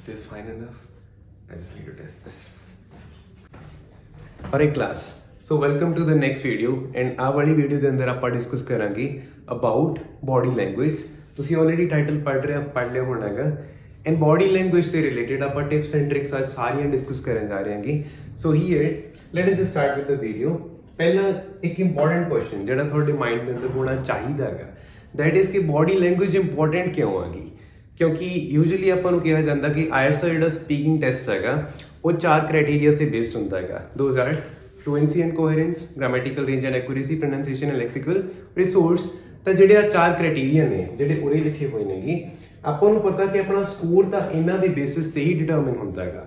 this fine enough? I just need to test this. Alright class, so welcome to the next video and ਆਹ ਵਾਲੀ video ਦੇ ਅੰਦਰ ਆਪਾਂ discuss ਕਰਾਂਗੇ about body language. ਤੁਸੀਂ already title ਪੜ੍ਹ ਲਿਆ ਹੋਣਾ ਹੈਗਾ ਐਂਡ ਬੋਡੀ ਲੈਂਗੁਏਜ ਦੇ ਰਿਲੇਟਡ ਆਪਾਂ ਟਿਪਸ ਐਂਡ ਟ੍ਰਿਕਸ ਅੱਜ ਸਾਰੀਆਂ ਡਿਸਕਸ ਕਰਨ ਜਾ ਰਹੇ ਹਾਂਗੇ। So here let us just start with the video. ਪਹਿਲਾ ਇੱਕ ਇੰਪੋਰਟੈਂਟ ਕੁਐਸਚਨ ਜਿਹੜਾ ਤੁਹਾਡੇ ਮਾਈਂਡ ਦੇ ਅੰਦਰ ਹੋਣਾ ਚਾਹੀਦਾ ਹੈਗਾ, ਦੈਟ ਇਜ਼ ਕਿ ਬੋਡੀ ਲੈਂਗੁਏਜ ਇੰਪੋਰਟੈਂਟ ਕਿਉਂ ਹੈਗੀ? ਕਿਉਂਕਿ ਯੂਜੂਅਲੀ ਆਪਾਂ ਨੂੰ ਕਿਹਾ ਜਾਂਦਾ ਕਿ ਆਇਲਟਸ ਦਾ ਜਿਹੜਾ ਸਪੀਕਿੰਗ ਟੈਸਟ ਹੈਗਾ ਉਹ 4 ਕ੍ਰਾਈਟੇਰੀਆਸ ਤੇ ਬੇਸਡ ਹੁੰਦਾ ਹੈਗਾ। Those are fluency and coherence, grammatical range and accuracy, pronunciation and lexical resource। ਤਾਂ ਜਿਹੜੇ ਆ 4 ਕ੍ਰਾਈਟੇਰੀਆ ਨੇ ਜਿਹੜੇ ਉਰੇ ਲਿਖੇ ਹੋਏ ਨੇਗੇ, ਆਪਾਂ ਨੂੰ ਪਤਾ ਕਿ ਆਪਣਾ ਸਕੋਰ ਤਾਂ ਇਹਨਾਂ ਦੇ ਬੇਸਿਸ ਤੇ ਹੀ ਡਿਟਰਮਿਨ ਹੁੰਦਾ ਹੈਗਾ।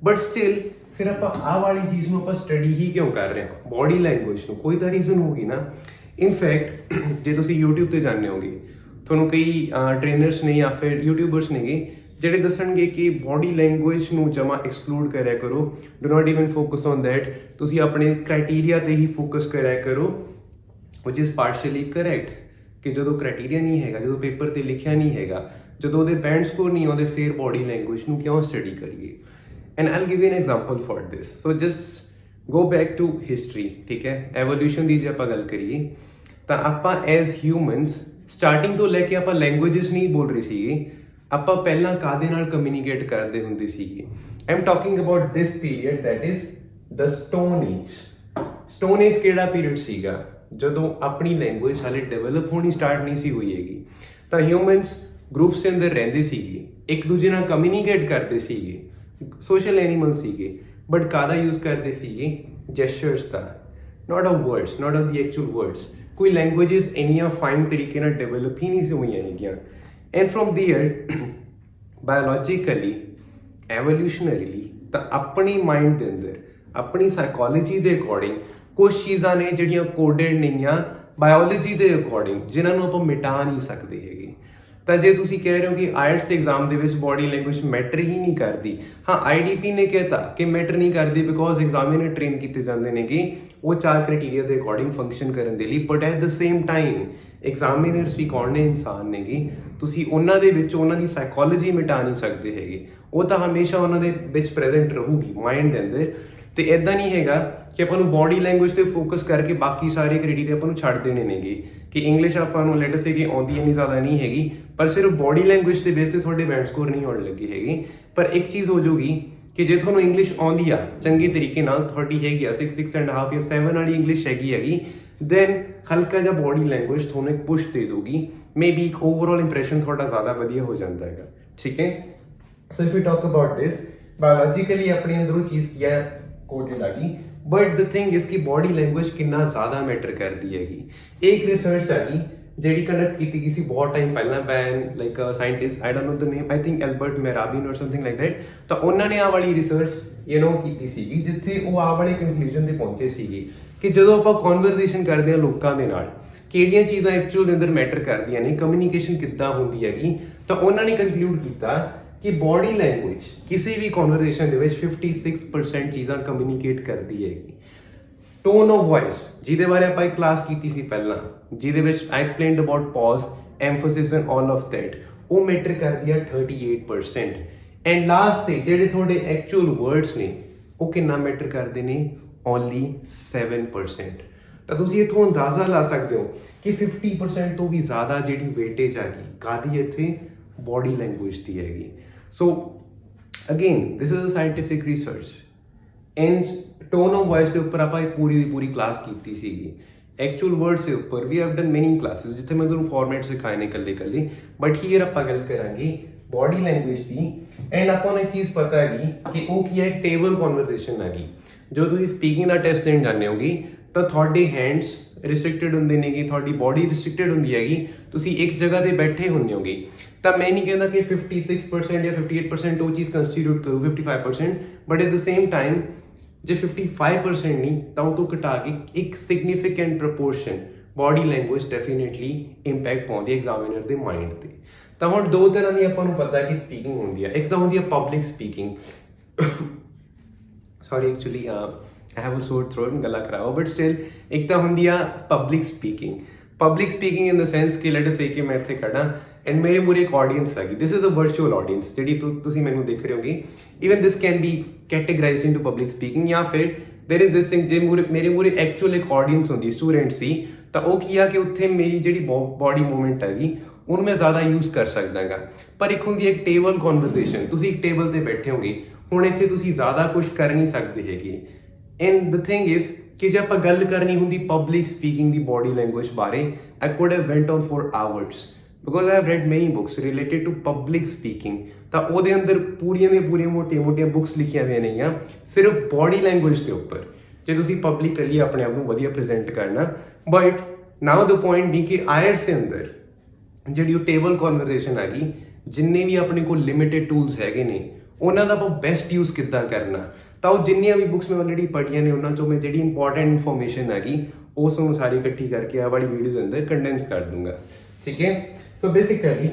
ਬਟ ਸਟਿਲ ਫਿਰ ਆਪਾਂ ਆਹ ਵਾਲੀ ਚੀਜ਼ ਨੂੰ ਆਪਾਂ ਸਟੱਡੀ ਹੀ ਕਿਉਂ ਕਰ ਰਹੇ ਹਾਂ, ਬੋਡੀ ਲੈਂਗੁਏਜ ਨੂੰ? ਕੋਈ ਤਾਂ ਰੀਜ਼ਨ ਹੋਊਗੀ ਨਾ। ਇਨਫੈਕਟ ਜੇ ਤੁਸੀਂ YouTube ਤੇ ਜਾਂਦੇ ਹੋਗੇ, ਤੁਹਾਨੂੰ ਕਈ ਟ੍ਰੇਨਰਸ ਨੇ ਜਾਂ ਫਿਰ ਯੂਟਿਊਬਰਸ ਨੇਗੇ ਜਿਹੜੇ ਦੱਸਣਗੇ ਕਿ ਬੋਡੀ ਲੈਂਗੁਏਜ ਨੂੰ ਜਮਾ ਐਕਸਕਲੂਡ ਕਰਿਆ ਕਰੋ, do not even focus on that. ਤੁਸੀਂ ਆਪਣੇ ਕ੍ਰਾਈਟੇਰੀਆ ਤੇ ਹੀ ਫੋਕਸ ਕਰਿਆ ਕਰੋ, ਵਿਚ ਇਜ਼ ਪਾਰਸ਼ਲੀ ਕਰੈਕਟ। ਕਿ ਜਦੋਂ ਕ੍ਰਾਈਟੇਰੀਆ ਨਹੀਂ ਹੈਗਾ, ਜਦੋਂ ਪੇਪਰ ਤੇ ਲਿਖਿਆ ਨਹੀਂ ਹੈਗਾ, ਜਦੋਂ ਉਹਦੇ ਬੈਂਡ ਸਕੋਰ ਨਹੀਂ ਆਉਂਦੇ, ਫਿਰ ਬੋਡੀ ਲੈਂਗੁਏਜ ਨੂੰ ਕਿਉਂ ਸਟੱਡੀ ਕਰੀਏ? And I'll give you an example for this. So just go back to history, ਠੀਕ ਹੈ? ਐਵੋਲਿਊਸ਼ਨ ਦੀ ਜੇ ਆਪਾਂ ਗੱਲ ਕਰੀਏ ਤਾਂ ਆਪਾਂ ਐਜ਼ ਹਿਊਮਨਸ ਸਟਾਰਟਿੰਗ ਤੋਂ ਲੈ ਕੇ ਆਪਾਂ ਲੈਂਗੁਏਜਸ ਨਹੀਂ ਬੋਲ ਰਹੇ ਸੀਗੇ, ਆਪਾਂ ਪਹਿਲਾਂ ਕਾਹਦੇ ਨਾਲ ਕਮਿਊਨੀਕੇਟ ਕਰਦੇ ਹੁੰਦੇ ਸੀਗੇ? I am talking about this period, that is the stone age. Stone age ਕਿਹੜਾ ਪੀਰੀਅਡ ਸੀਗਾ? ਜਦੋਂ ਆਪਣੀ ਲੈਂਗੁਏਜ ਹਾਲੇ ਡਿਵੈਲਪ ਹੋਣੀ ਸਟਾਰਟ ਨਹੀਂ ਸੀ ਹੋਈ ਹੈਗੀ। ਤਾਂ ਹਿਊਮਨਸ ਗਰੁੱਪਸ ਦੇ ਅੰਦਰ ਰਹਿੰਦੇ ਸੀਗੇ, ਇੱਕ ਦੂਜੇ ਨਾਲ ਕਮਿਊਨੀਕੇਟ ਕਰਦੇ ਸੀਗੇ, ਸੋਸ਼ਲ ਐਨੀਮਲ ਸੀਗੇ। ਬਟ ਕਾਹਦਾ ਯੂਜ਼ ਕਰਦੇ ਸੀਗੇ? ਜੈਸਚਰਸ ਦਾ, not of words, not of the actual words. ਕੋਈ ਲੈਂਗੁਏਜਸ ਇੰਨੀਆਂ ਫਾਈਨ ਤਰੀਕੇ ਨਾਲ ਡਿਵੈਲਪ ਹੀ ਨਹੀਂ ਸੀ ਹੋਈਆਂ ਹੈਗੀਆਂ। And from there biologically, evolutionarily, ਤਾਂ ਆਪਣੀ ਮਾਈਂਡ ਦੇ ਅੰਦਰ, ਆਪਣੀ ਸਾਈਕੋਲੋਜੀ ਦੇ ਅਕੋਰਡਿੰਗ ਕੁਝ ਚੀਜ਼ਾਂ ਨੇ ਜਿਹੜੀਆਂ ਕੋਡਡ ਨਹੀਂ ਆ ਬਾਇਓਲੋਜੀ ਦੇ ਅਕੋਰਡਿੰਗ, ਜਿਨ੍ਹਾਂ ਨੂੰ ਆਪਾਂ ਮਿਟਾ ਨਹੀਂ ਸਕਦੇ ਹੈਗੇ। ਤਾਂ ਜੇ ਤੁਸੀਂ ਕਹਿ ਰਹੇ ਹੋ ਕਿ ਆਇਲਟਸ ਐਗਜ਼ਾਮ ਦੇ ਵਿੱਚ ਬੋਡੀ ਲੈਂਗੁਏਜ ਮੈਟਰ ਹੀ ਨਹੀਂ ਕਰਦੀ, ਹਾਂ IDP ਨੇ ਕਹਿਤਾ ਕਿ ਮੈਟਰ ਨਹੀਂ ਕਰਦੀ ਬਿਕੋਜ਼ ਐਗਜ਼ਾਮੀਨਰ ਟ੍ਰੇਨ ਕੀਤੇ ਜਾਂਦੇ ਨੇਗੇ ਉਹ 4 ਕ੍ਰਾਈਟੇਰੀਆ ਦੇ ਅਕੋਰਡਿੰਗ ਫੰਕਸ਼ਨ ਕਰਨ ਦੇ ਲਈ। But at the same time examiners ਵੀ ਕੌਣ ਨੇ? ਇਨਸਾਨ ਨੇਗੇ। ਤੁਸੀਂ ਉਹਨਾਂ ਦੇ ਵਿੱਚ ਉਹਨਾਂ ਦੀ ਸਾਈਕੋਲੋਜੀ ਮਿਟਾ ਨਹੀਂ ਸਕਦੇ ਹੈਗੇ, ਉਹ ਤਾਂ ਹਮੇਸ਼ਾ ਉਹਨਾਂ ਦੇ ਵਿੱਚ ਪ੍ਰੈਜ਼ੈਂਟ ਰਹੂਗੀ ਮਾਈਂਡ ਦੇ ਅੰਦਰ। ਤੇ ਇਦਾਂ ਨਹੀਂ ਹੈਗਾ ਕਿ ਆਪਾਂ ਨੂੰ ਬੋਡੀ ਲੈਂਗੁਏਜ ਤੇ ਫੋਕਸ ਕਰਕੇ ਬਾਕੀ ਸਾਰੇ ਕ੍ਰਾਈਟੇਰੀਆ ਆਪਾਂ ਨੂੰ ਛੱਡ ਦੇਣੇ ਨੇਗੇ। ਕਿ ਇੰਗਲਿਸ਼ ਆਪਾਂ ਨੂੰ ਲੈਟ ਸੇ ਕਿ ਆਉਂਦੀ ਇੰਨੀ ਜ਼ਿਆਦਾ ਨਹੀਂ ਹੈਗੀ, ਪਰ ਸਿਰਫ ਬੋਡੀ ਲੈਂਗੁਏਜ ਦੇ ਬੇਸ ਤੇ ਤੁਹਾਡੇ ਬੈਂਡ ਸਕੋਰ ਨਹੀਂ ਆਉਣ ਲੱਗੇ ਹੈਗੇ। ਪਰ ਇੱਕ ਚੀਜ਼ ਹੋ ਜਾਊਗੀ ਕਿ ਜੇ ਤੁਹਾਨੂੰ ਇੰਗਲਿਸ਼ ਆਉਂਦੀ ਆ ਚੰਗੇ ਤਰੀਕੇ ਨਾਲ, ਤੁਹਾਡੀ ਹੈਗੀ ਆ 6, 6.5 ਜਾਂ 7 ਵਾਲੀ ਇੰਗਲਿਸ਼ ਹੈਗੀ, ਦੈਨ ਹਲਕਾ ਜਿਹਾ ਬੋਡੀ ਲੈਂਗੁਏਜ ਤੁਹਾਨੂੰ ਇੱਕ ਪੁਸ਼ ਦੇ ਦੂਗੀ, ਮੇਬੀ ਇੱਕ ਓਵਰਆਲ ਇੰਪ੍ਰੈਸ਼ਨ ਤੁਹਾਡਾ ਜ਼ਿਆਦਾ ਵਧੀਆ ਹੋ ਜਾਂਦਾ ਹੈਗਾ, ਠੀਕ ਹੈ? So if you talk about this, biologically ਆਪਣੇ ਅੰਦਰੋਂ ਚੀਜ਼ ਕੀ ਹੈ, ਕੋਡਡ ਆ ਗਈ। ਬਟ ਦ ਥਿੰਗ ਇਸ ਕਿ ਬੋਡੀ ਲੈਂਗੁਏਜ ਕਿੰਨਾ ਜ਼ਿਆਦਾ ਮੈਟਰ ਕਰਦੀ ਹੈਗੀ। ਇੱਕ ਰਿਸਰਚ ਹੈਗੀ ਜਿਹੜੀ ਕੰਡਕਟ ਕੀਤੀ ਗਈ ਸੀ ਬਹੁਤ ਟਾਈਮ ਪਹਿਲਾਂ by like scientist, I don't know the name, I think Albert Mehrabian or something like that. ਤਾਂ ਉਹਨਾਂ ਨੇ ਆਹ ਵਾਲੀ ਰਿਸਰਚ ਕੀਤੀ ਸੀਗੀ ਜਿੱਥੇ ਉਹ ਆਹ ਵਾਲੇ ਕਨਕਲੂਜਨ ਤੇ ਪਹੁੰਚੇ ਸੀਗੇ ਕਿ ਜਦੋਂ ਆਪਾਂ ਕਨਵਰਸੇਸ਼ਨ ਕਰਦੇ ਹਾਂ ਲੋਕਾਂ ਦੇ ਨਾਲ, ਕਿਹੜੀਆਂ ਚੀਜ਼ਾਂ ਐਕਚੁਅਲ ਦੇ ਅੰਦਰ ਮੈਟਰ ਕਰਦੀਆਂ ਨੇ, ਕਮਿਊਨੀਕੇਸ਼ਨ ਕਿੱਦਾਂ ਹੁੰਦੀ ਹੈਗੀ। ਤਾਂ ਉਹਨਾਂ ਨੇ ਕੰਕਲੂਡ ਕੀਤਾ ਕਿ ਬੋਡੀ ਲੈਂਗੁਏਜ ਕਿਸੇ ਵੀ ਕਨਵਰਸੇਸ਼ਨ ਦੇ ਵਿੱਚ 56% ਚੀਜ਼ਾਂ ਕਮਿਊਨੀਕੇਟ ਕਰਦੀ ਹੈਗੀ। ਟੋਨ ਆਫ ਵੌਇਸ, ਜਿਹਦੇ ਬਾਰੇ ਆਪਾਂ ਇੱਕ ਕਲਾਸ ਕੀਤੀ ਸੀ ਪਹਿਲਾਂ, ਜਿਹਦੇ ਵਿੱਚ I explained about pause, emphasis and all of that, ਉਹ ਮੈਟਰ ਕਰਦੀ ਆ 38%। ਐਂਡ ਲਾਸਟ ਤੇ ਜਿਹੜੇ ਤੁਹਾਡੇ ਐਕਚੁਅਲ ਵਰਡਸ ਨੇ ਉਹ ਕਿੰਨਾ ਮੈਟਰ ਕਰਦੇ ਨੇ? ਓਨਲੀ 7%। ਤਾਂ ਤੁਸੀਂ ਇੱਥੋਂ ਅੰਦਾਜ਼ਾ ਲਾ ਸਕਦੇ ਹੋ ਕਿ 50% ਤੋਂ ਵੀ ਜ਼ਿਆਦਾ ਜਿਹੜੀ ਵੇਟੇਜ ਹੈਗੀ ਕਾਹਦੀ ਇੱਥੇ? ਬੋਡੀ ਲੈਂਗੁਏਜ ਦੀ ਹੈਗੀ। So again this is a scientific research and tone of voice ਦੇ ਉੱਪਰ ਆਪਾਂ ਇੱਕ ਪੂਰੀ ਦੀ ਪੂਰੀ ਕਲਾਸ ਕੀਤੀ ਸੀਗੀ। ਐਕਚੁਅਲ ਵਰਡਸ ਦੇ ਉੱਪਰ ਵੀ ਹੈਵ ਡਨ ਮੈਨੀ ਕਲਾਸਿਸ ਜਿੱਥੇ ਮੈਂ ਤੁਹਾਨੂੰ ਫਾਰਮੈਟ ਸਿਖਾਏ ਨੇ ਇਕੱਲੇ। ਬਟ ਹੀਅਰ ਆਪਾਂ ਗੱਲ ਕਰਾਂਗੇ ਬੋਡੀ ਲੈਂਗੁਏਜ ਦੀ। ਐਂਡ ਆਪਾਂ ਨੂੰ ਇੱਕ ਚੀਜ਼ ਪਤਾ ਹੈਗੀ ਕਿ ਉਹ ਕੀ ਹੈ, ਇੱਕ ਟੇਬਲ ਕਨਵਰਸੇਸ਼ਨ ਹੈਗੀ। ਜਦੋਂ ਤੁਸੀਂ ਸਪੀਕਿੰਗ ਦਾ ਟੈਸਟ ਦੇਣ ਜਾਂਦੇ ਹੋਗੇ ਤਾਂ ਤੁਹਾਡੇ ਹੈਂਡਸ ਰਿਸਟ੍ਰਿਕਟਡ ਹੁੰਦੇ ਨੇਗੇ, ਤੁਹਾਡੀ ਬੋਡੀ ਰਿਸਟ੍ਰਿਕਟਡ ਹੁੰਦੀ ਹੈਗੀ, ਤੁਸੀਂ ਇੱਕ ਜਗ੍ਹਾ ਤੇ ਬੈਠੇ ਹੁੰਦੇ ਹੋਗੇ। ਤਾਂ ਮੈਂ ਨਹੀਂ ਕਹਿੰਦਾ ਕਿ 56% ਜਾਂ 58% ਉਹ ਚੀਜ਼ ਕੰਸਟੀਟਿਊਟ ਕਰੂ 55%, but at the same time ਜੇ 55% ਨਹੀਂ ਤਾਂ ਉਹ ਤੋਂ ਘਟਾ ਕੇ ਇੱਕ significant proportion body language definitely impact ਪਾਉਂਦੀ ਹੈ ਐਗਜ਼ਾਮੀਨਰ ਦੇ ਮਾਈਂਡ ਤੇ। ਤਾਂ ਹੁਣ ਦੋ ਤਰ੍ਹਾਂ ਦੀ ਆਪਾਂ ਨੂੰ ਪਤਾ ਕਿ ਸਪੀਕਿੰਗ ਹੁੰਦੀ ਹੈ। ਇੱਕ ਤਾਂ ਹੁੰਦੀ ਹੈ public speaking, sorry actually I have a sore throat, ਗਲਾ ਖਰਾਬ ਹੋ, ਬਟ ਸਟਿਲ ਇੱਕ ਤਾਂ ਹੁੰਦੀ ਆ ਪਬਲਿਕ ਸਪੀਕਿੰਗ। ਪਬਲਿਕ ਸਪੀਕਿੰਗ ਇਨ ਦ ਸੈਂਸ ਕਿ ਲੈਟ ਅਸ ਸੇ ਕਿ ਮੈਂ ਇੱਥੇ ਖੜਾ ਐਂਡ ਮੇਰੇ ਮੂਰੇ ਇੱਕ ਆਡੀਅנס ਹੈਗੀ, this is a virtual audience ਜਿਹੜੀ ਤੁਸੀਂ ਮੈਨੂੰ ਦੇਖ ਰਹੇ ਹੋਗੇ। Even this can be categorised into public speaking, ਜਾਂ ਫਿਰ ਦੇਰ ਇਜ਼ ਦਿਸ ਥਿੰਗ ਜੇ ਮੇਰੇ ਮੂਰੇ ਐਕਚੁਅਲ ਇੱਕ ਆਡੀਅנס ਹੁੰਦੀ, ਸਟੂਡੈਂਟ ਸੀ, ਤਾਂ ਉਹ ਕੀ ਆ ਕਿ ਉੱਥੇ ਮੇਰੀ ਜਿਹੜੀ ਬੋਡੀ ਮੂਵਮੈਂਟ ਹੈਗੀ ਉਹਨੂੰ ਮੈਂ ਜ਼ਿਆਦਾ ਯੂਜ਼ ਕਰ ਸਕਦਾ ਗਾ। ਪਰ ਇੱਕ ਹੁੰਦੀ ਹੈ ਇੱਕ ਟੇਬਲ ਕਨਵਰਸੇਸ਼ਨ, ਤੁਸੀਂ ਇੱਕ ਟੇਬਲ ਤੇ ਬੈਠੇ ਹੋਗੇ, ਹੁਣ ਇੱਥੇ ਤੁਸੀਂ ਜ਼ਿਆਦਾ ਕੁਝ ਕਰ ਨਹੀਂ ਸਕਦੇ ਹੈਗੇ। ਐਂਡ ਦ ਥਿੰਗ ਇਜ਼ ਕਿ ਜੇ ਆਪਾਂ ਗੱਲ ਕਰਨੀ ਹੁੰਦੀ ਪਬਲਿਕ ਸਪੀਕਿੰਗ ਦੀ ਬੋਡੀ ਲੈਂਗੁਏਜ ਬਾਰੇ, I could have went on for hours because I have read many books related to public speaking. ਤਾਂ ਉਹਦੇ ਅੰਦਰ ਪੂਰੀਆਂ ਮੋਟੀਆਂ ਬੁੱਕਸ ਲਿਖੀਆਂ ਹੋਈਆਂ ਨੇਗੀਆਂ ਸਿਰਫ ਬੋਡੀ ਲੈਂਗੁਏਜ ਦੇ ਉੱਪਰ, ਜੇ ਤੁਸੀਂ ਪਬਲਿਕਲੀ ਆਪਣੇ ਆਪ ਨੂੰ ਵਧੀਆ ਪ੍ਰੈਜ਼ੈਂਟ ਕਰਨਾ। ਬਟ ਨਾਓ ਦ ਪੁਆਇੰਟ ਨਹੀਂ ਕਿ ਆਇਲਟਸ ਦੇ ਅੰਦਰ ਜਿਹੜੀ ਉਹ ਟੇਬਲ ਕਨਵਰਸੇਸ਼ਨ ਹੈਗੀ, ਜਿੰਨੇ ਵੀ ਆਪਣੇ ਕੋਲ ਲਿਮਿਟਿਡ ਟੂਲਸ ਹੈਗੇ ਨੇ ਉਹਨਾਂ ਦਾ ਆਪਾਂ ਬੈਸਟ ਯੂਜ਼ ਕਿੱਦਾਂ ਕਰਨਾ। ਤਾਂ ਉਹ ਜਿੰਨੀਆਂ ਵੀ ਬੁੱਕਸ ਮੈਂ ਆਲਰੇਡੀ ਪੜ੍ਹੀਆਂ ਨੇ ਉਹਨਾਂ ਚੋਂ ਮੈਂ ਜਿਹੜੀ ਇੰਪੋਰਟੈਂਟ ਇਨਫੋਰਮੇਸ਼ਨ ਹੈਗੀ ਉਸ ਨੂੰ ਸਾਰੀ ਇਕੱਠੀ ਕਰਕੇ ਆਹ ਵਾਲੀ ਵੀਡੀਓ ਦੇ ਅੰਦਰ ਕੰਡੈਂਸ ਕਰ ਦੂੰਗਾ, ਠੀਕ ਹੈ। So basically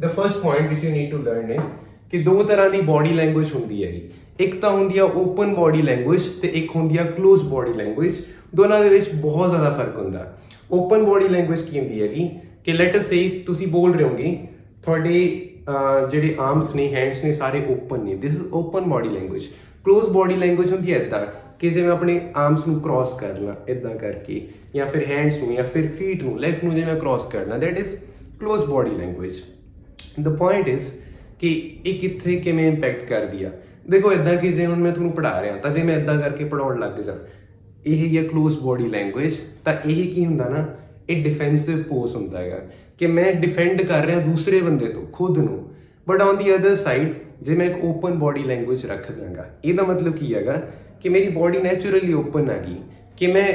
the first point which you need to learn is ਕਿ ਦੋ ਤਰ੍ਹਾਂ ਦੀ ਬੋਡੀ ਲੈਂਗੁਏਜ ਹੁੰਦੀ ਹੈਗੀ, ਇੱਕ ਤਾਂ ਹੁੰਦੀ ਆ ਓਪਨ ਬੋਡੀ ਲੈਂਗੁਏਜ ਤੇ ਇੱਕ ਹੁੰਦੀ ਆ ਕਲੋਜ਼ ਬੋਡੀ ਲੈਂਗੁਏਜ। ਦੋਨਾਂ ਦੇ ਵਿੱਚ ਬਹੁਤ ਜ਼ਿਆਦਾ ਫਰਕ ਹੁੰਦਾ। ਓਪਨ ਬੋਡੀ ਲੈਂਗੁਏਜ ਕੀ ਹੁੰਦੀ ਹੈਗੀ ਕਿ ਲੈਟ ਅਸ ਸੇ ਤੁਸੀਂ ਬੋਲ ਰਹੇ ਹੋਗੇ, ਤੁਹਾਡੇ ਜਿਹੜੇ ਆਰਮਸ ਨੇ, ਹੈਂਡਸ ਨੇ, ਸਾਰੇ ਓਪਨ ਨੇ, this is open body language. Close body language ਹੁੰਦੀ ਹੈ ਇੱਦਾਂ ਕਿ ਜਿਵੇਂ ਆਪਣੇ ਆਰਮਸ ਨੂੰ ਕ੍ਰੋਸ ਕਰਨਾ ਇੱਦਾਂ ਕਰਕੇ, ਜਾਂ ਫਿਰ ਹੈਂਡਸ ਨੂੰ ਜਾਂ ਫਿਰ ਫੀਟ ਨੂੰ, ਲੈਗਸ ਨੂੰ ਜਿਵੇਂ ਕ੍ਰੋਸ ਕਰਨਾ, that is close body language. The point is ਕਿ ਇਹ ਕਿੱਥੇ ਕਿਵੇਂ ਇੰਪੈਕਟ ਕਰਦੀ ਆ। ਦੇਖੋ ਇੱਦਾਂ ਕਿ ਜੇ ਹੁਣ ਮੈਂ ਤੁਹਾਨੂੰ ਪੜ੍ਹਾ ਰਿਹਾ ਤਾਂ ਜੇ ਮੈਂ ਇੱਦਾਂ ਕਰਕੇ ਪੜ੍ਹਾਉਣ ਲੱਗ ਜਾ, ਇਹ ਹੀ ਹੈ ਕਲੋਜ਼ ਬੋਡੀ ਲੈਂਗੁਏਜ। ਤਾਂ ਇਹ ਕੀ ਹੁੰਦਾ ਨਾ, ਇਹ ਡਿਫੈਂਸਿਵ ਪੋਜ਼ ਹੁੰਦਾ ਹੈਗਾ ਕਿ ਮੈਂ ਡਿਫੈਂਡ ਕਰ ਰਿਹਾ ਦੂਸਰੇ ਬੰਦੇ ਤੋਂ ਖੁਦ ਨੂੰ। But on the other side ਜੇ ਮੈਂ ਇੱਕ ਓਪਨ ਬੋਡੀ ਲੈਂਗੁਏਜ ਰੱਖ ਦਾਂਗਾ, ਇਹਦਾ ਮਤਲਬ ਕੀ ਹੈਗਾ ਕਿ ਮੇਰੀ ਬੋਡੀ ਨੈਚੁਰਲੀ ਓਪਨ ਹੈਗੀ, ਕਿ ਮੈਂ